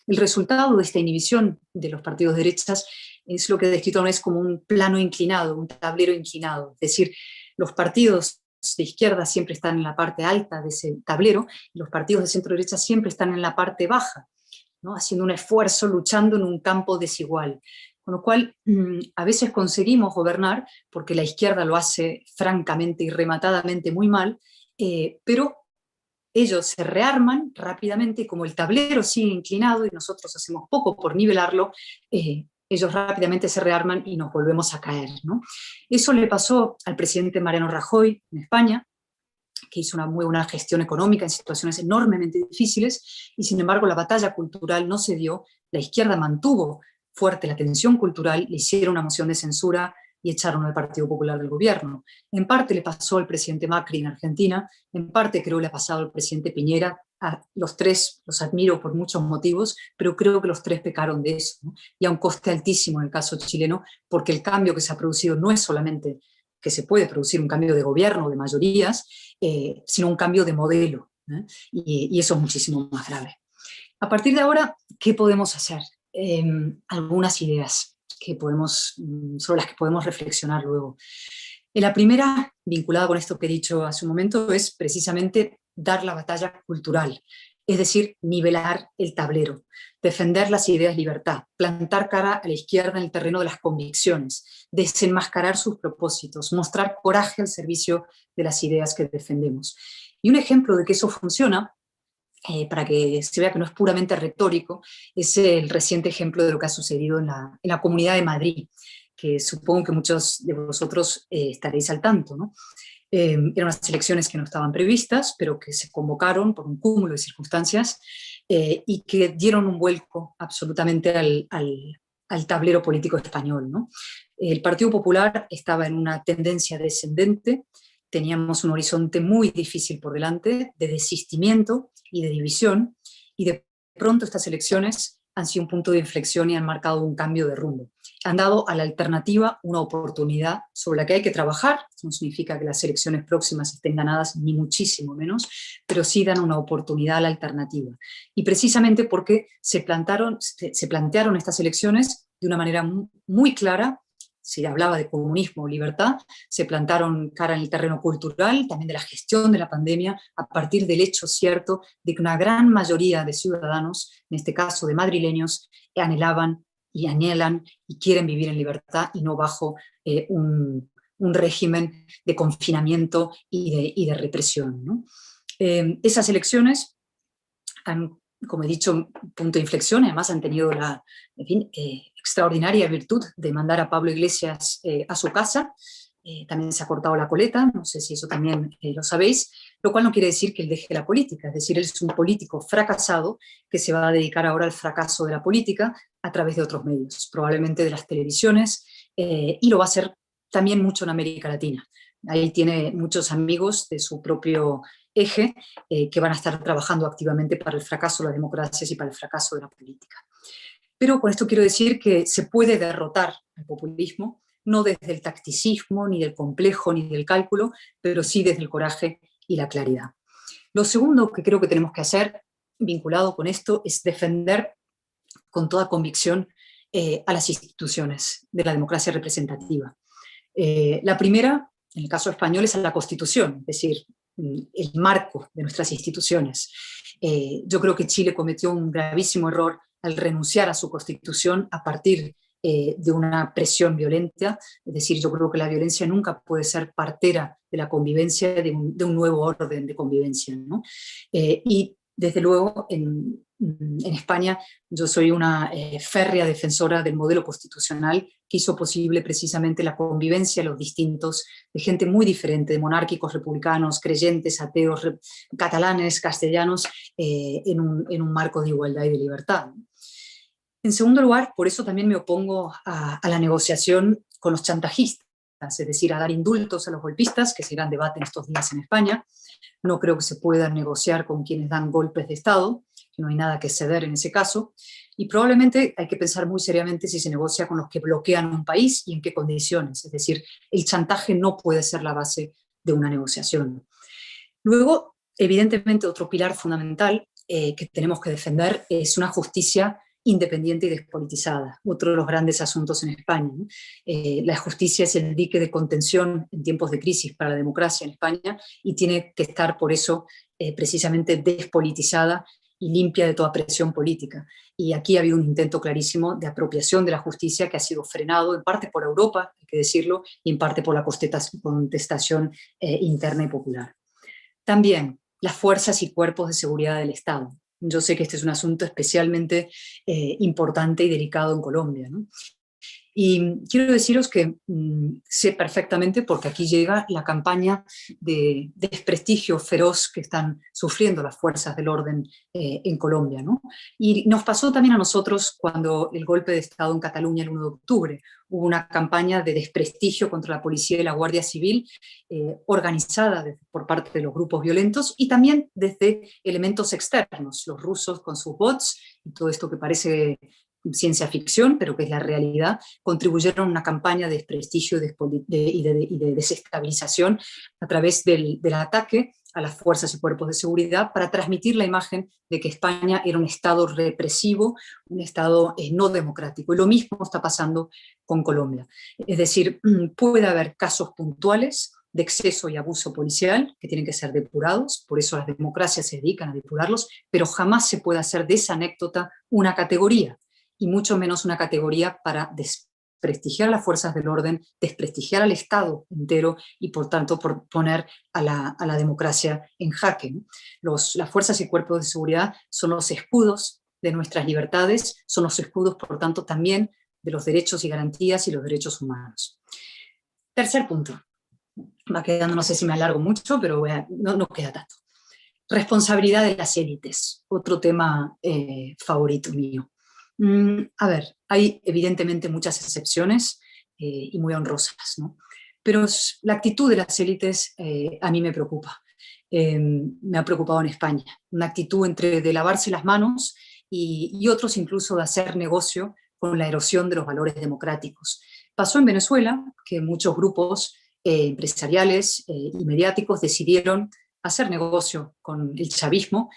El resultado de esta inhibición de los partidos de derechas es lo que he descrito una vez como un plano inclinado, un tablero inclinado. Es decir, los partidos de izquierda siempre están en la parte alta de ese tablero y los partidos de centro-derecha siempre están en la parte baja, ¿no? Haciendo un esfuerzo, luchando en un campo desigual. Con lo cual, a veces conseguimos gobernar, porque la izquierda lo hace francamente y rematadamente muy mal, pero ellos se rearman rápidamente y como el tablero sigue inclinado y nosotros hacemos poco por nivelarlo, ellos rápidamente se rearman y nos volvemos a caer, ¿no? Eso le pasó al presidente Mariano Rajoy en España, que hizo una muy buena gestión económica en situaciones enormemente difíciles, y sin embargo la batalla cultural no se dio, la izquierda mantuvo fuerte la tensión cultural, le hicieron una moción de censura y echaron al Partido Popular del gobierno. En parte le pasó al presidente Macri en Argentina, en parte creo le ha pasado al presidente Piñera. A los tres los admiro por muchos motivos, pero creo que los tres pecaron de eso, ¿no? Y a un coste altísimo en el caso chileno, porque el cambio que se ha producido no es solamente que se puede producir un cambio de gobierno, de mayorías, sino un cambio de modelo, ¿eh? Y eso es muchísimo más grave. A partir de ahora, ¿qué podemos hacer? Algunas ideas sobre las que podemos reflexionar luego. La primera, vinculada con esto que he dicho hace un momento, es precisamente dar la batalla cultural, es decir, nivelar el tablero, defender las ideas de libertad, plantar cara a la izquierda en el terreno de las convicciones, desenmascarar sus propósitos, mostrar coraje al servicio de las ideas que defendemos. Y un ejemplo de que eso funciona, para que se vea que no es puramente retórico, es el reciente ejemplo de lo que ha sucedido en la Comunidad de Madrid, que supongo que muchos de vosotros estaréis al tanto, ¿no? Eran unas elecciones que no estaban previstas, pero que se convocaron por un cúmulo de circunstancias y que dieron un vuelco absolutamente al tablero político español, ¿no? El Partido Popular estaba en una tendencia descendente, teníamos un horizonte muy difícil por delante, de desistimiento y de división, y de pronto estas elecciones han sido un punto de inflexión y han marcado un cambio de rumbo. Han dado a la alternativa una oportunidad sobre la que hay que trabajar. Eso no significa que las elecciones próximas estén ganadas, ni muchísimo menos, pero sí dan una oportunidad a la alternativa. Y precisamente porque se plantearon estas elecciones de una manera muy clara. Se hablaba de comunismo o libertad, se plantaron cara en el terreno cultural, también de la gestión de la pandemia, a partir del hecho cierto de que una gran mayoría de ciudadanos, en este caso de madrileños, anhelaban y anhelan y quieren vivir en libertad y no bajo un régimen de confinamiento y de represión, ¿no? Esas elecciones han, como he dicho, punto de inflexión, además han tenido la extraordinaria virtud de mandar a Pablo Iglesias a su casa. También se ha cortado la coleta, no sé si eso también lo sabéis, lo cual no quiere decir que él deje la política, es decir, él es un político fracasado que se va a dedicar ahora al fracaso de la política a través de otros medios, probablemente de las televisiones, y lo va a hacer también mucho en América Latina. Ahí tiene muchos amigos de su propio eje que van a estar trabajando activamente para el fracaso de las democracias y para el fracaso de la política. Pero con esto quiero decir que se puede derrotar al populismo, no desde el tacticismo, ni del complejo, ni del cálculo, pero sí desde el coraje y la claridad. Lo segundo que creo que tenemos que hacer, vinculado con esto, es defender con toda convicción a las instituciones de la democracia representativa. La primera, en el caso español, es a la Constitución, es decir, el marco de nuestras instituciones. Yo creo que Chile cometió un gravísimo error al renunciar a su Constitución a partir de una presión violenta. Es decir, yo creo que la violencia nunca puede ser partera de la convivencia, de un nuevo orden de convivencia, ¿no? Y desde luego en España yo soy una férrea defensora del modelo constitucional que hizo posible precisamente la convivencia de los distintos, de gente muy diferente, de monárquicos, republicanos, creyentes, ateos, catalanes, castellanos, en un marco de igualdad y de libertad. En segundo lugar, por eso también me opongo a la negociación con los chantajistas, es decir, a dar indultos a los golpistas, que será debate en estos días en España. No creo que se pueda negociar con quienes dan golpes de Estado, que no hay nada que ceder en ese caso, y probablemente hay que pensar muy seriamente si se negocia con los que bloquean un país y en qué condiciones. Es decir, el chantaje no puede ser la base de una negociación. Luego, evidentemente, otro pilar fundamental que tenemos que defender es una justicia independiente y despolitizada, otro de los grandes asuntos en España, ¿no? La justicia es el dique de contención en tiempos de crisis para la democracia en España y tiene que estar por eso precisamente despolitizada y limpia de toda presión política. Y aquí ha habido un intento clarísimo de apropiación de la justicia que ha sido frenado en parte por Europa, hay que decirlo, y en parte por la contestación interna y popular. También las fuerzas y cuerpos de seguridad del Estado. Yo sé que este es un asunto especialmente importante y delicado en Colombia, ¿no? Y quiero deciros que sé perfectamente, porque aquí llega la campaña de desprestigio feroz que están sufriendo las fuerzas del orden en Colombia, ¿no? Y nos pasó también a nosotros cuando el golpe de Estado en Cataluña el 1 de octubre. Hubo una campaña de desprestigio contra la policía y la Guardia Civil organizada por parte de los grupos violentos y también desde elementos externos, los rusos con sus bots y todo esto que parece ciencia ficción, pero que es la realidad, contribuyeron a una campaña de desprestigio y de desestabilización a través del ataque a las fuerzas y cuerpos de seguridad para transmitir la imagen de que España era un Estado represivo, un Estado no democrático. Y lo mismo está pasando con Colombia. Es decir, puede haber casos puntuales de exceso y abuso policial que tienen que ser depurados, por eso las democracias se dedican a depurarlos, pero jamás se puede hacer de esa anécdota una categoría, y mucho menos una categoría para desprestigiar a las fuerzas del orden, desprestigiar al Estado entero y por tanto por poner a la democracia en jaque, ¿no? Las fuerzas y cuerpos de seguridad son los escudos de nuestras libertades, son los escudos por tanto también de los derechos y garantías y los derechos humanos. Tercer punto, va quedando, no sé si me alargo mucho, pero no queda tanto. Responsabilidad de las élites, otro tema favorito mío. A ver, hay evidentemente muchas excepciones y muy honrosas, ¿no? Pero la actitud de las élites a mí me preocupa. Me ha preocupado en España. Una actitud de lavarse las manos y otros incluso de hacer negocio con la erosión de los valores democráticos. Pasó en Venezuela que muchos grupos empresariales y mediáticos decidieron hacer negocio con el chavismo,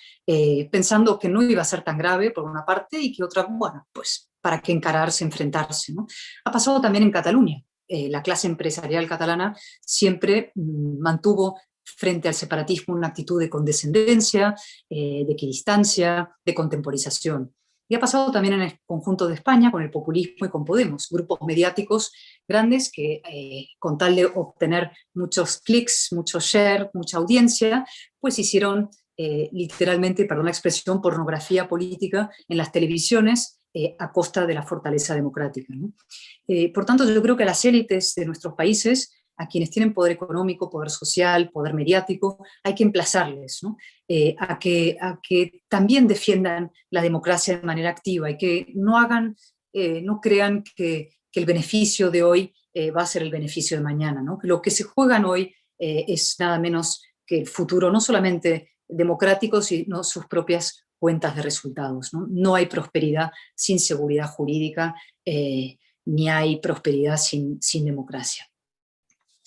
pensando que no iba a ser tan grave por una parte y que otra, bueno, pues para qué encararse, enfrentarse, ¿no? Ha pasado también en Cataluña. La clase empresarial catalana siempre mantuvo frente al separatismo una actitud de condescendencia, de equidistancia, de contemporización. Y ha pasado también en el conjunto de España con el populismo y con Podemos, grupos mediáticos grandes que con tal de obtener muchos clics, mucho share, mucha audiencia, pues hicieron literalmente, perdón la expresión, pornografía política en las televisiones a costa de la fortaleza democrática, ¿no? Por tanto, yo creo que las élites de nuestros países, a quienes tienen poder económico, poder social, poder mediático, hay que emplazarles, ¿no? a que también defiendan la democracia de manera activa y que no crean que el beneficio de hoy va a ser el beneficio de mañana, ¿no? Lo que se juegan hoy es nada menos que el futuro, no solamente democrático, sino sus propias cuentas de resultados, ¿no? No hay prosperidad sin seguridad jurídica, ni hay prosperidad sin democracia.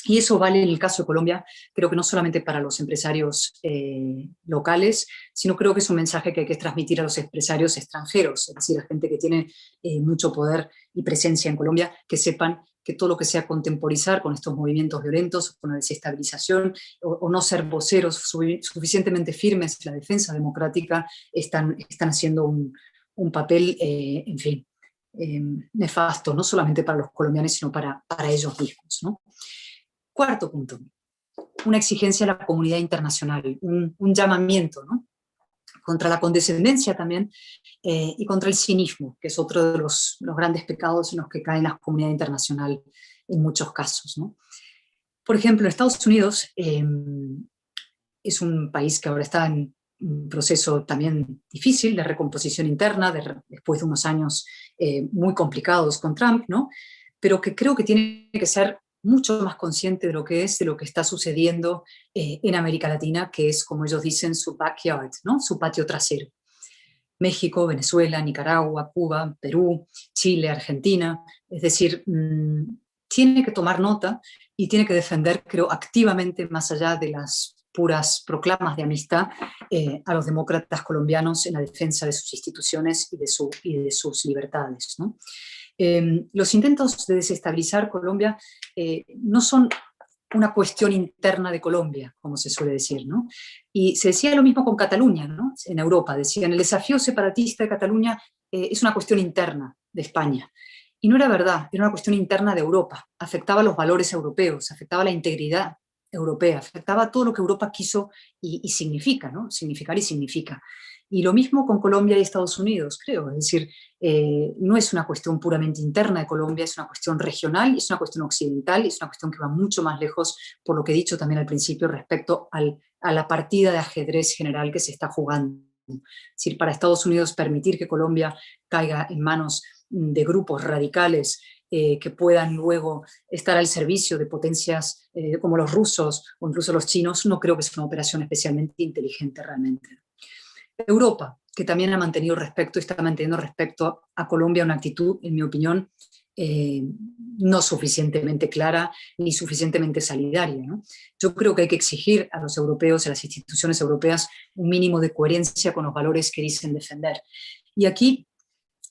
Y eso vale en el caso de Colombia, creo que no solamente para los empresarios locales, sino creo que es un mensaje que hay que transmitir a los empresarios extranjeros, es decir, a gente que tiene mucho poder y presencia en Colombia, que sepan que todo lo que sea contemporizar con estos movimientos violentos, con la desestabilización, o no ser voceros suficientemente firmes en la defensa democrática, están haciendo un papel, en fin, nefasto, no solamente para los colombianos, sino para ellos mismos, ¿no? Cuarto punto, una exigencia a la comunidad internacional, un llamamiento, ¿no?, contra la condescendencia también y contra el cinismo, que es otro de los grandes pecados en los que cae la comunidad internacional en muchos casos, ¿no? Por ejemplo, Estados Unidos es un país que ahora está en un proceso también difícil de recomposición interna, después de unos años muy complicados con Trump, ¿no?, pero que creo que tiene que ser mucho más consciente de lo que está sucediendo en América Latina, que es, como ellos dicen, su backyard, ¿no?, su patio trasero. México, Venezuela, Nicaragua, Cuba, Perú, Chile, Argentina. Es decir, tiene que tomar nota y tiene que defender, creo, activamente, más allá de las puras proclamas de amistad, a los demócratas colombianos en la defensa de sus instituciones y de sus libertades, ¿no? Los intentos de desestabilizar Colombia no son una cuestión interna de Colombia, como se suele decir, ¿no? Y se decía lo mismo con Cataluña, ¿no? En Europa decían, el desafío separatista de Cataluña es una cuestión interna de España. Y no era verdad, era una cuestión interna de Europa, afectaba los valores europeos, afectaba la integridad europea, afectaba todo lo que Europa quiso y significa, ¿no? Significar y significa. Y lo mismo con Colombia y Estados Unidos, creo. Es decir, no es una cuestión puramente interna de Colombia, es una cuestión regional, es una cuestión occidental, es una cuestión que va mucho más lejos, por lo que he dicho también al principio, respecto a la partida de ajedrez general que se está jugando. Es decir, para Estados Unidos permitir que Colombia caiga en manos de grupos radicales que puedan luego estar al servicio de potencias como los rusos o incluso los chinos, no creo que sea una operación especialmente inteligente realmente. Europa, que también ha mantenido está manteniendo respecto a Colombia una actitud, en mi opinión, no suficientemente clara ni suficientemente solidaria, ¿no? Yo creo que hay que exigir a los europeos, a las instituciones europeas, un mínimo de coherencia con los valores que dicen defender. Y aquí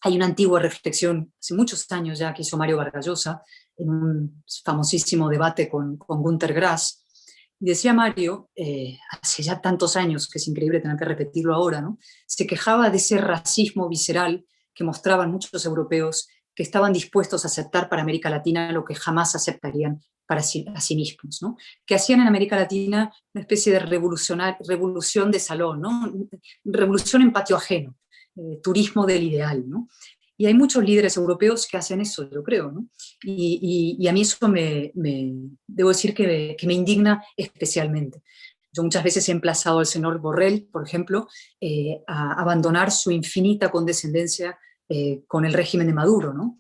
hay una antigua reflexión, hace muchos años ya, que hizo Mario Vargas Llosa, en un famosísimo debate con Günter Grass. Y decía Mario, hace ya tantos años, que es increíble tener que repetirlo ahora, ¿no?, se quejaba de ese racismo visceral que mostraban muchos europeos que estaban dispuestos a aceptar para América Latina lo que jamás aceptarían para a sí mismos, ¿no?, que hacían en América Latina una especie de revolución de salón, ¿no?, revolución en patio ajeno, turismo del ideal, ¿no? Y hay muchos líderes europeos que hacen eso, yo creo, ¿no? Y a mí eso debo decir que me indigna especialmente. Yo muchas veces he emplazado al señor Borrell, por ejemplo, a abandonar su infinita condescendencia con el régimen de Maduro, ¿no?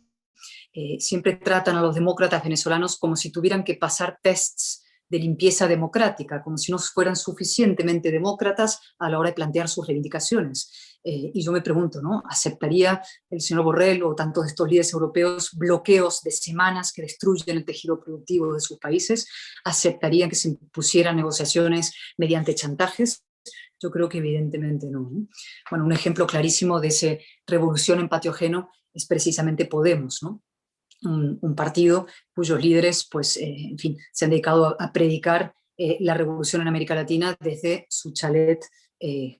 Siempre tratan a los demócratas venezolanos como si tuvieran que pasar tests de limpieza democrática, como si no fueran suficientemente demócratas a la hora de plantear sus reivindicaciones. Y yo me pregunto, ¿no?, ¿aceptaría el señor Borrell o tantos de estos líderes europeos bloqueos de semanas que destruyen el tejido productivo de sus países? ¿Aceptarían que se impusieran negociaciones mediante chantajes? Yo creo que evidentemente no, ¿no? Bueno, un ejemplo clarísimo de esa revolución en patio ajeno es precisamente Podemos, ¿no? Un partido cuyos líderes, pues, en fin, se han dedicado a predicar la revolución en América Latina desde su chalet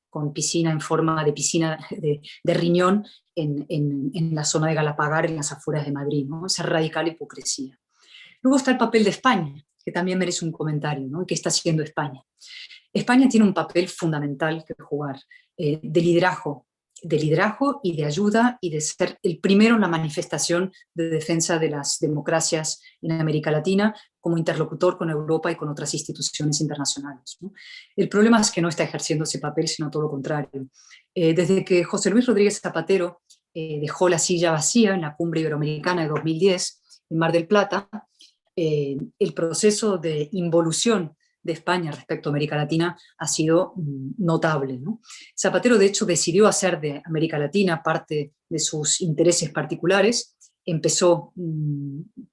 con piscina en forma de piscina de riñón en la zona de Galapagar, en las afueras de Madrid, ¿no? Esa radical hipocresía. Luego está el papel de España, que también merece un comentario, ¿no? ¿Qué está haciendo España? España tiene un papel fundamental que jugar, de liderazgo y de ayuda y de ser el primero en la manifestación de defensa de las democracias en América Latina como interlocutor con Europa y con otras instituciones internacionales, ¿no? El problema es que no está ejerciendo ese papel, sino todo lo contrario. Desde que José Luis Rodríguez Zapatero dejó la silla vacía en la Cumbre Iberoamericana de 2010 en Mar del Plata, el proceso de involución de España respecto a América Latina ha sido notable, ¿no? Zapatero, de hecho, decidió hacer de América Latina parte de sus intereses particulares empezó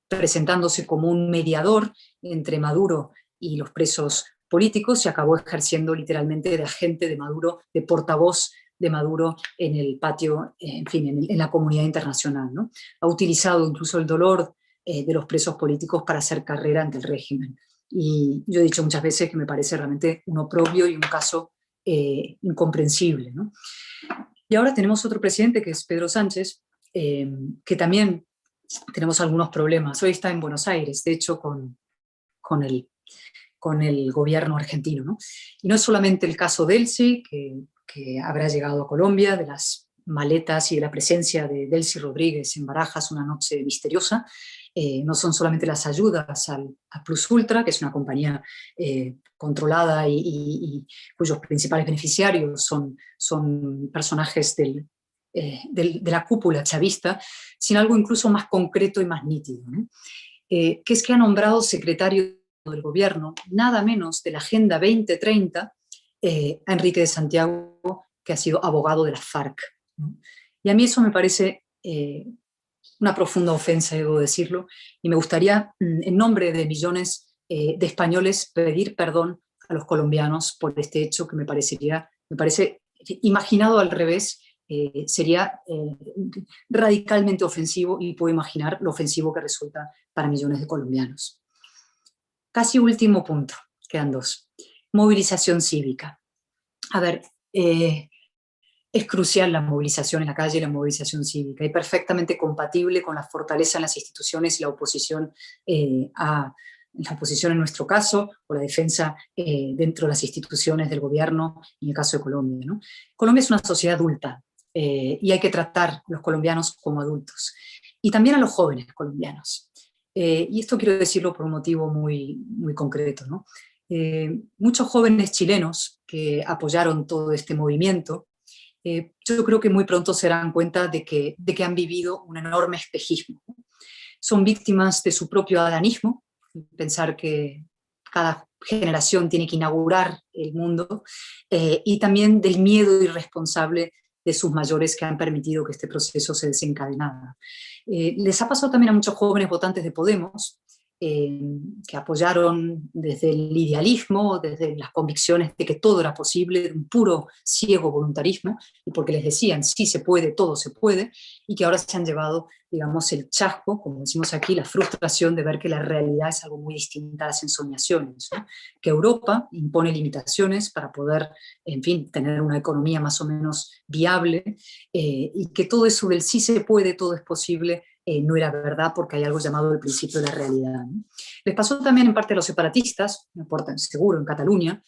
presentándose como un mediador entre Maduro y los presos políticos y acabó ejerciendo literalmente de agente de Maduro, de portavoz de Maduro en el patio, en fin, en la comunidad internacional, ¿no? Ha utilizado incluso el dolor de los presos políticos para hacer carrera ante el régimen. Y yo he dicho muchas veces que me parece realmente un oprobio y un caso incomprensible, ¿no? Y ahora tenemos otro presidente que es Pedro Sánchez, que también tenemos algunos problemas. Hoy está en Buenos Aires, de hecho, con el gobierno argentino, ¿no? Y no es solamente el caso Delcy, que habrá llegado a Colombia, de las maletas y de la presencia de Delcy Rodríguez en Barajas una noche misteriosa. No son solamente las ayudas a Plus Ultra, que es una compañía controlada y cuyos principales beneficiarios son personajes de la cúpula chavista, sino algo incluso más concreto y más nítido, ¿no? Que es que ha nombrado secretario del gobierno, nada menos de la Agenda 2030, a Enrique de Santiago, que ha sido abogado de la FARC, ¿no? Y a mí eso me parece una profunda ofensa, debo decirlo, y me gustaría, en nombre de millones de españoles, pedir perdón a los colombianos por este hecho que me parece, imaginado al revés, sería radicalmente ofensivo, y puedo imaginar lo ofensivo que resulta para millones de colombianos. Casi último punto, quedan dos. Movilización cívica. A ver, es crucial la movilización en la calle y la movilización cívica, y perfectamente compatible con la fortaleza en las instituciones y la oposición en nuestro caso, o la defensa dentro de las instituciones del gobierno, en el caso de Colombia, ¿no? Colombia es una sociedad adulta, y hay que tratar a los colombianos como adultos, y también a los jóvenes colombianos. Y esto quiero decirlo por un motivo muy, muy concreto, ¿no? Muchos jóvenes chilenos que apoyaron todo este movimiento, yo creo que muy pronto se darán cuenta de que han vivido un enorme espejismo. Son víctimas de su propio adanismo, pensar que cada generación tiene que inaugurar el mundo, y también del miedo irresponsable de sus mayores que han permitido que este proceso se desencadenara. Les ha pasado también a muchos jóvenes votantes de Podemos, que apoyaron desde el idealismo, desde las convicciones de que todo era posible, de un puro ciego voluntarismo, y porque les decían sí se puede, todo se puede, y que ahora se han llevado, digamos, el chasco, como decimos aquí, la frustración de ver que la realidad es algo muy distinta a las ensoñaciones, ¿no? Que Europa impone limitaciones para poder, en fin, tener una economía más o menos viable, y que todo eso del sí se puede, todo es posible, no era verdad, porque hay algo llamado el principio de la realidad, ¿no? Les pasó también en parte a los separatistas, me importa, seguro, en Cataluña,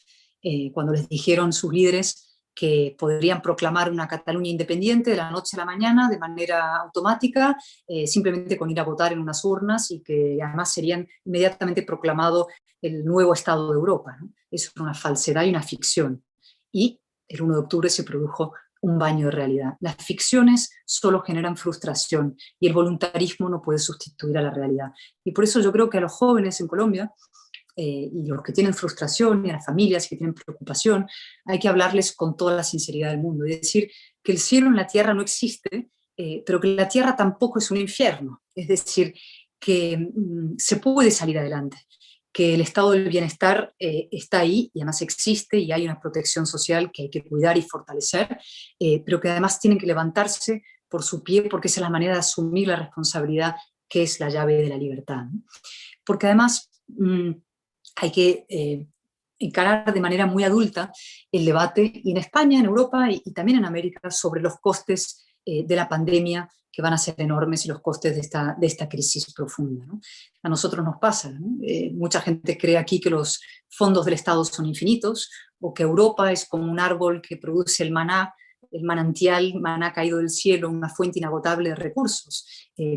cuando les dijeron sus líderes que podrían proclamar una Cataluña independiente de la noche a la mañana, de manera automática, simplemente con ir a votar en unas urnas, y que además serían inmediatamente proclamado el nuevo Estado de Europa, ¿no? Eso era una falsedad y una ficción. Y el 1 de octubre se produjo un baño de realidad. Las ficciones solo generan frustración, y el voluntarismo no puede sustituir a la realidad. Y por eso yo creo que a los jóvenes en Colombia, y los que tienen frustración, y a las familias que tienen preocupación, hay que hablarles con toda la sinceridad del mundo, y decir que el cielo en la tierra no existe, pero que la tierra tampoco es un infierno. Es decir, que se puede salir adelante, que el estado del bienestar está ahí, y además existe, y hay una protección social que hay que cuidar y fortalecer, pero que además tienen que levantarse por su pie, porque esa es la manera de asumir la responsabilidad, que es la llave de la libertad, ¿no? Porque además hay que encarar de manera muy adulta el debate, y en España, en Europa y también en América, sobre los costes de la pandemia, que van a ser enormes, y los costes de esta crisis profunda, ¿no? A nosotros nos pasa, ¿no? Mucha gente cree aquí que los fondos del Estado son infinitos, o que Europa es como un árbol que produce el manantial, maná caído del cielo, una fuente inagotable de recursos,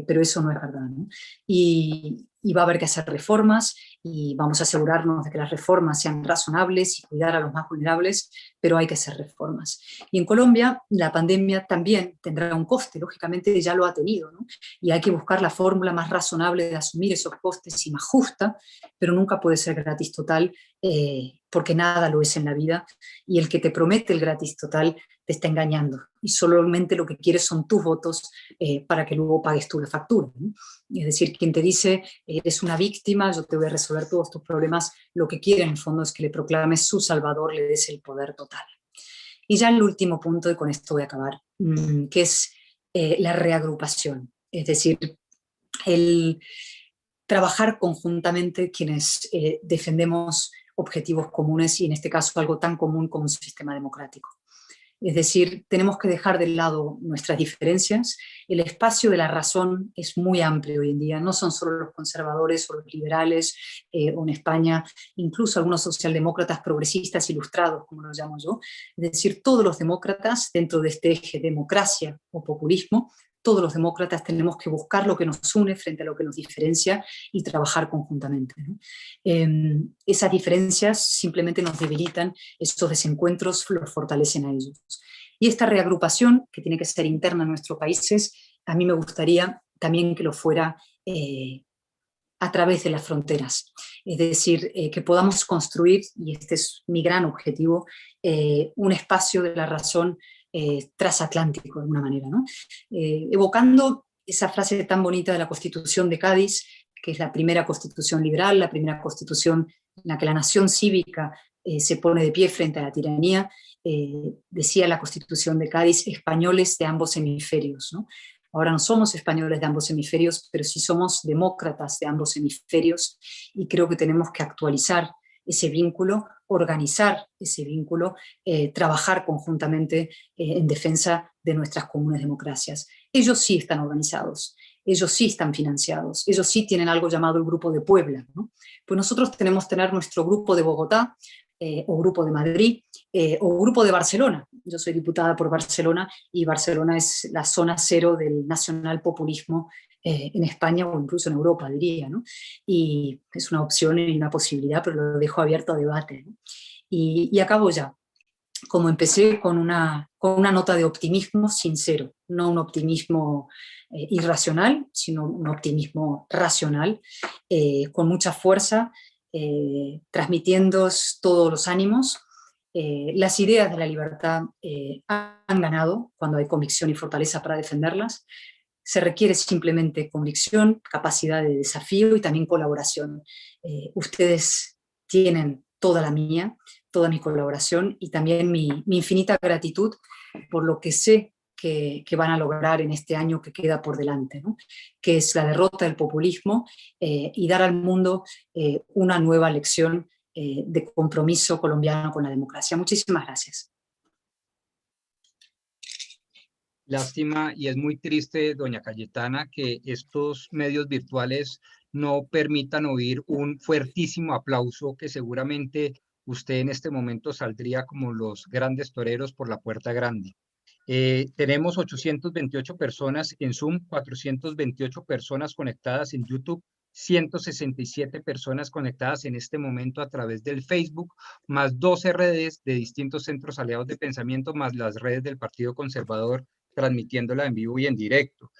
pero eso no es verdad, ¿no? Y va a haber que hacer reformas, y vamos a asegurarnos de que las reformas sean razonables y cuidar a los más vulnerables, pero hay que hacer reformas. Y en Colombia la pandemia también tendrá un coste, lógicamente ya lo ha tenido, ¿no? Y hay que buscar la fórmula más razonable de asumir esos costes y más justa, pero nunca puede ser gratis total, porque nada lo es en la vida, y el que te promete el gratis total te está engañando y solamente lo que quiere son tus votos para que luego pagues tú la factura, ¿no? Es decir, quien te dice, eres una víctima, yo te voy a resolver todos tus problemas, lo que quiere en el fondo es que le proclames su salvador, le des el poder total. Y ya el último punto, y con esto voy a acabar, que es la reagrupación, es decir, el trabajar conjuntamente quienes defendemos objetivos comunes y en este caso algo tan común como un sistema democrático. Es decir, tenemos que dejar de lado nuestras diferencias. El espacio de la razón es muy amplio hoy en día. No son solo los conservadores o los liberales, o en España incluso algunos socialdemócratas progresistas ilustrados, como los llamo yo. Es decir, todos los demócratas dentro de este eje democracia o populismo, todos los demócratas tenemos que buscar lo que nos une frente a lo que nos diferencia y trabajar conjuntamente, ¿no? Esas diferencias simplemente nos debilitan, estos desencuentros los fortalecen a ellos. Y esta reagrupación, que tiene que ser interna en nuestros países, a mí me gustaría también que lo fuera a través de las fronteras. Es decir, que podamos construir, y este es mi gran objetivo, un espacio de la razón transatlántico de alguna manera, ¿no? Evocando esa frase tan bonita de la Constitución de Cádiz, que es la primera constitución liberal, la primera constitución en la que la nación cívica se pone de pie frente a la tiranía. Decía la Constitución de Cádiz, españoles de ambos hemisferios, ¿no? Ahora no somos españoles de ambos hemisferios, pero sí somos demócratas de ambos hemisferios, y creo que tenemos que actualizar ese vínculo, organizar ese vínculo, trabajar conjuntamente en defensa de nuestras comunes democracias. Ellos sí están organizados, ellos sí están financiados, ellos sí tienen algo llamado el Grupo de Puebla, ¿no? Pues nosotros tenemos que tener nuestro Grupo de Bogotá, o Grupo de Madrid, o Grupo de Barcelona. Yo soy diputada por Barcelona, y Barcelona es la zona cero del nacionalpopulismo en España o incluso en Europa, diría, ¿no? Y es una opción y una posibilidad, pero lo dejo abierto a debate, ¿no? Y acabo ya. Como empecé con una nota de optimismo sincero, no un optimismo irracional, sino un optimismo racional, con mucha fuerza, transmitiendo todos los ánimos. Las ideas de la libertad han ganado cuando hay convicción y fortaleza para defenderlas. Se requiere simplemente convicción, capacidad de desafío y también colaboración. Ustedes tienen toda la mía, toda mi colaboración y también mi infinita gratitud por lo que sé que van a lograr en este año que queda por delante, ¿no? Que es la derrota del populismo y dar al mundo una nueva lección de compromiso colombiano con la democracia. Muchísimas gracias. Lástima, y es muy triste, doña Cayetana, que estos medios virtuales no permitan oír un fuertísimo aplauso, que seguramente usted en este momento saldría como los grandes toreros por la puerta grande. Tenemos 828 personas en Zoom, 428 personas conectadas en YouTube, 167 personas conectadas en este momento a través del Facebook, más 12 redes de distintos centros aliados de pensamiento, más las redes del Partido Conservador, transmitiéndola en vivo y en directo.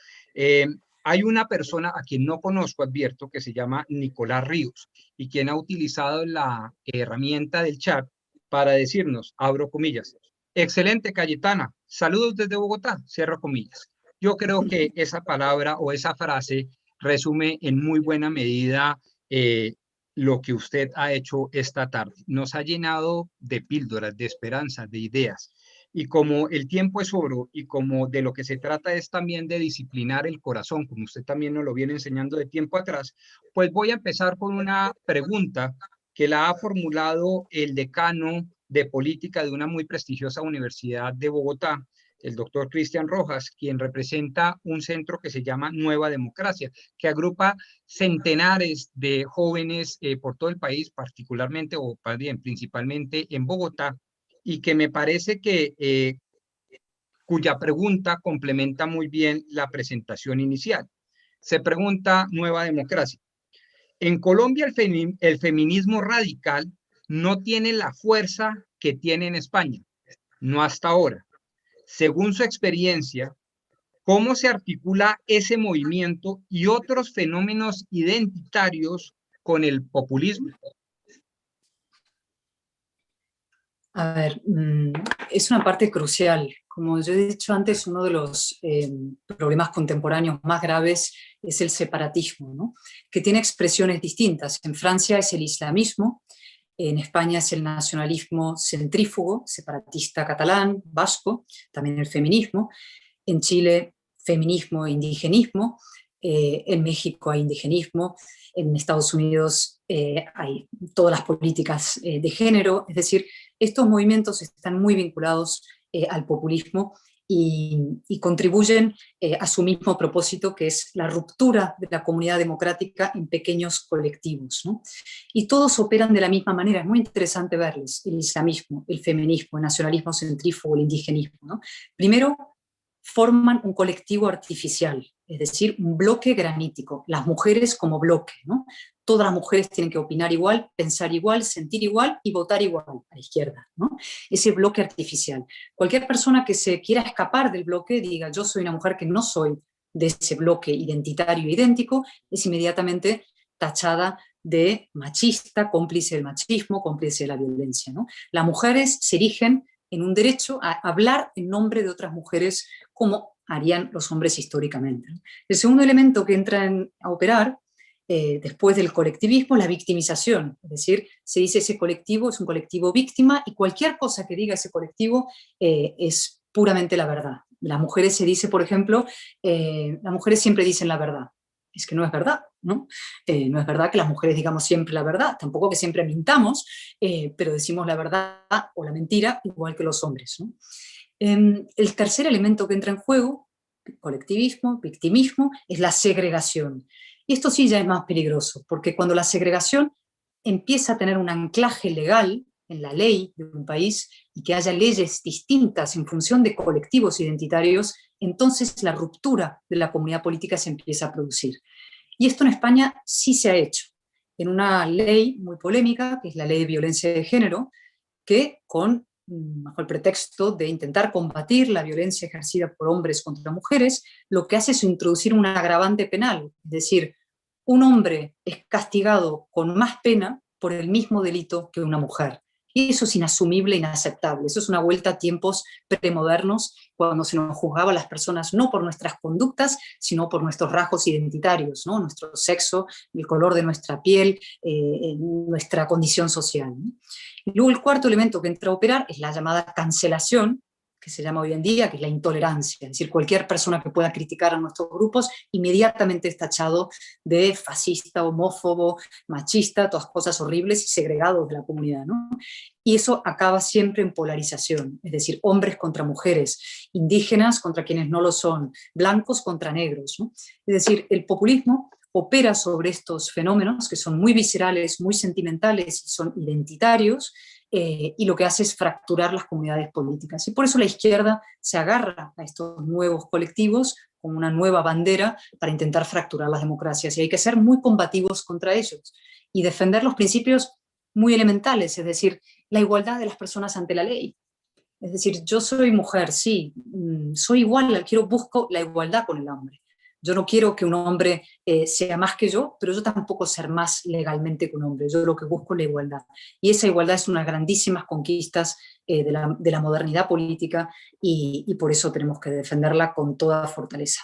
Hay una persona a quien no conozco, advierto, que se llama Nicolás Ríos, y quien ha utilizado la herramienta del chat para decirnos, abro comillas, excelente Cayetana, saludos desde Bogotá, cierro comillas. Yo creo que esa palabra o esa frase resume en muy buena medida lo que usted ha hecho esta tarde. Nos ha llenado de píldoras, de esperanzas, de ideas. Y como el tiempo es oro y como de lo que se trata es también de disciplinar el corazón, como usted también nos lo viene enseñando de tiempo atrás, pues voy a empezar con una pregunta que la ha formulado el decano de política de una muy prestigiosa universidad de Bogotá, el doctor Cristian Rojas, quien representa un centro que se llama Nueva Democracia, que agrupa centenares de jóvenes por todo el país, particularmente o bien, principalmente en Bogotá, y que me parece que cuya pregunta complementa muy bien la presentación inicial. Se pregunta Nueva Democracia. En Colombia el feminismo radical no tiene la fuerza que tiene en España, no hasta ahora. Según su experiencia, ¿cómo se articula ese movimiento y otros fenómenos identitarios con el populismo? A ver, es una parte crucial. Como yo he dicho antes, uno de los problemas contemporáneos más graves es el separatismo, ¿no? Que tiene expresiones distintas. En Francia es el islamismo, en España es el nacionalismo centrífugo, separatista catalán, vasco, también el feminismo. En Chile, feminismo e indigenismo. En México hay indigenismo. En Estados Unidos hay todas las políticas de género. Es decir, estos movimientos están muy vinculados al populismo y contribuyen a su mismo propósito, que es la ruptura de la comunidad democrática en pequeños colectivos, ¿no? Y todos operan de la misma manera. Es muy interesante verles: el islamismo, el feminismo, el nacionalismo centrífugo, el indigenismo, ¿no? Primero, forman un colectivo artificial, es decir, un bloque granítico, las mujeres como bloque, ¿no? Todas las mujeres tienen que opinar igual, pensar igual, sentir igual y votar igual a la izquierda, ¿no? Ese bloque artificial. Cualquier persona que se quiera escapar del bloque, diga yo soy una mujer que no soy de ese bloque identitario idéntico, es inmediatamente tachada de machista, cómplice del machismo, cómplice de la violencia, ¿no? Las mujeres se erigen en un derecho a hablar en nombre de otras mujeres como harían los hombres históricamente. El segundo elemento que entra a operar después del colectivismo es la victimización, es decir, se dice ese colectivo es un colectivo víctima y cualquier cosa que diga ese colectivo es puramente la verdad. Las mujeres se dice, por ejemplo, las mujeres siempre dicen la verdad. Es que no es verdad, ¿no? No es verdad que las mujeres digamos siempre la verdad, tampoco que siempre mintamos, pero decimos la verdad o la mentira igual que los hombres, ¿no? El tercer elemento que entra en juego, colectivismo, victimismo, es la segregación. Y esto sí ya es más peligroso, porque cuando la segregación empieza a tener un anclaje legal en la ley de un país y que haya leyes distintas en función de colectivos identitarios, entonces la ruptura de la comunidad política se empieza a producir. Y esto en España sí se ha hecho, en una ley muy polémica, que es la Ley de Violencia de Género, que bajo el pretexto de intentar combatir la violencia ejercida por hombres contra mujeres, lo que hace es introducir un agravante penal, es decir, un hombre es castigado con más pena por el mismo delito que una mujer. Y eso es inasumible, inaceptable. Eso es una vuelta a tiempos premodernos, cuando se nos juzgaba a las personas no por nuestras conductas, sino por nuestros rasgos identitarios, ¿no? Nuestro sexo, el color de nuestra piel, nuestra condición social, ¿no? Y luego el cuarto elemento que entra a operar es la llamada cancelación, que se llama hoy en día, que es la intolerancia. Es decir, cualquier persona que pueda criticar a nuestros grupos inmediatamente es tachado de fascista, homófobo, machista, todas cosas horribles y segregados de la comunidad, ¿no? Y eso acaba siempre en polarización, es decir, hombres contra mujeres, indígenas contra quienes no lo son, blancos contra negros, ¿no? Es decir, el populismo opera sobre estos fenómenos que son muy viscerales, muy sentimentales y son identitarios, y lo que hace es fracturar las comunidades políticas. Y por eso la izquierda se agarra a estos nuevos colectivos como una nueva bandera para intentar fracturar las democracias. Y hay que ser muy combativos contra ellos y defender los principios muy elementales, es decir, la igualdad de las personas ante la ley. Es decir, yo soy mujer, sí, soy igual, busco la igualdad con el hombre. Yo no quiero que un hombre sea más que yo, pero yo tampoco ser más legalmente que un hombre. Yo lo que busco es la igualdad. Y esa igualdad es una de las grandísimas conquistas de la modernidad política y por eso tenemos que defenderla con toda fortaleza.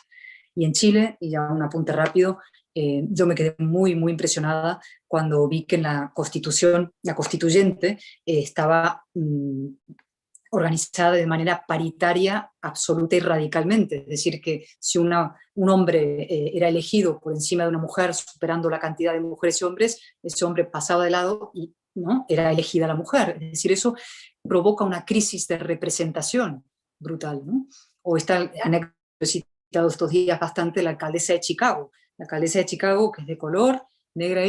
Y en Chile, y ya un apunte rápido, yo me quedé muy, muy impresionada cuando vi que en la Constitución, la constituyente, estaba organizada de manera paritaria absoluta y radicalmente. Es decir, que si un hombre era elegido por encima de una mujer, superando la cantidad de mujeres y hombres, ese hombre pasaba de lado y ¿no? era elegida la mujer. Es decir, eso provoca una crisis de representación brutal, ¿no? O esta anécdota que he citado estos días bastante, la alcaldesa de Chicago. La alcaldesa de Chicago, que es de color, negra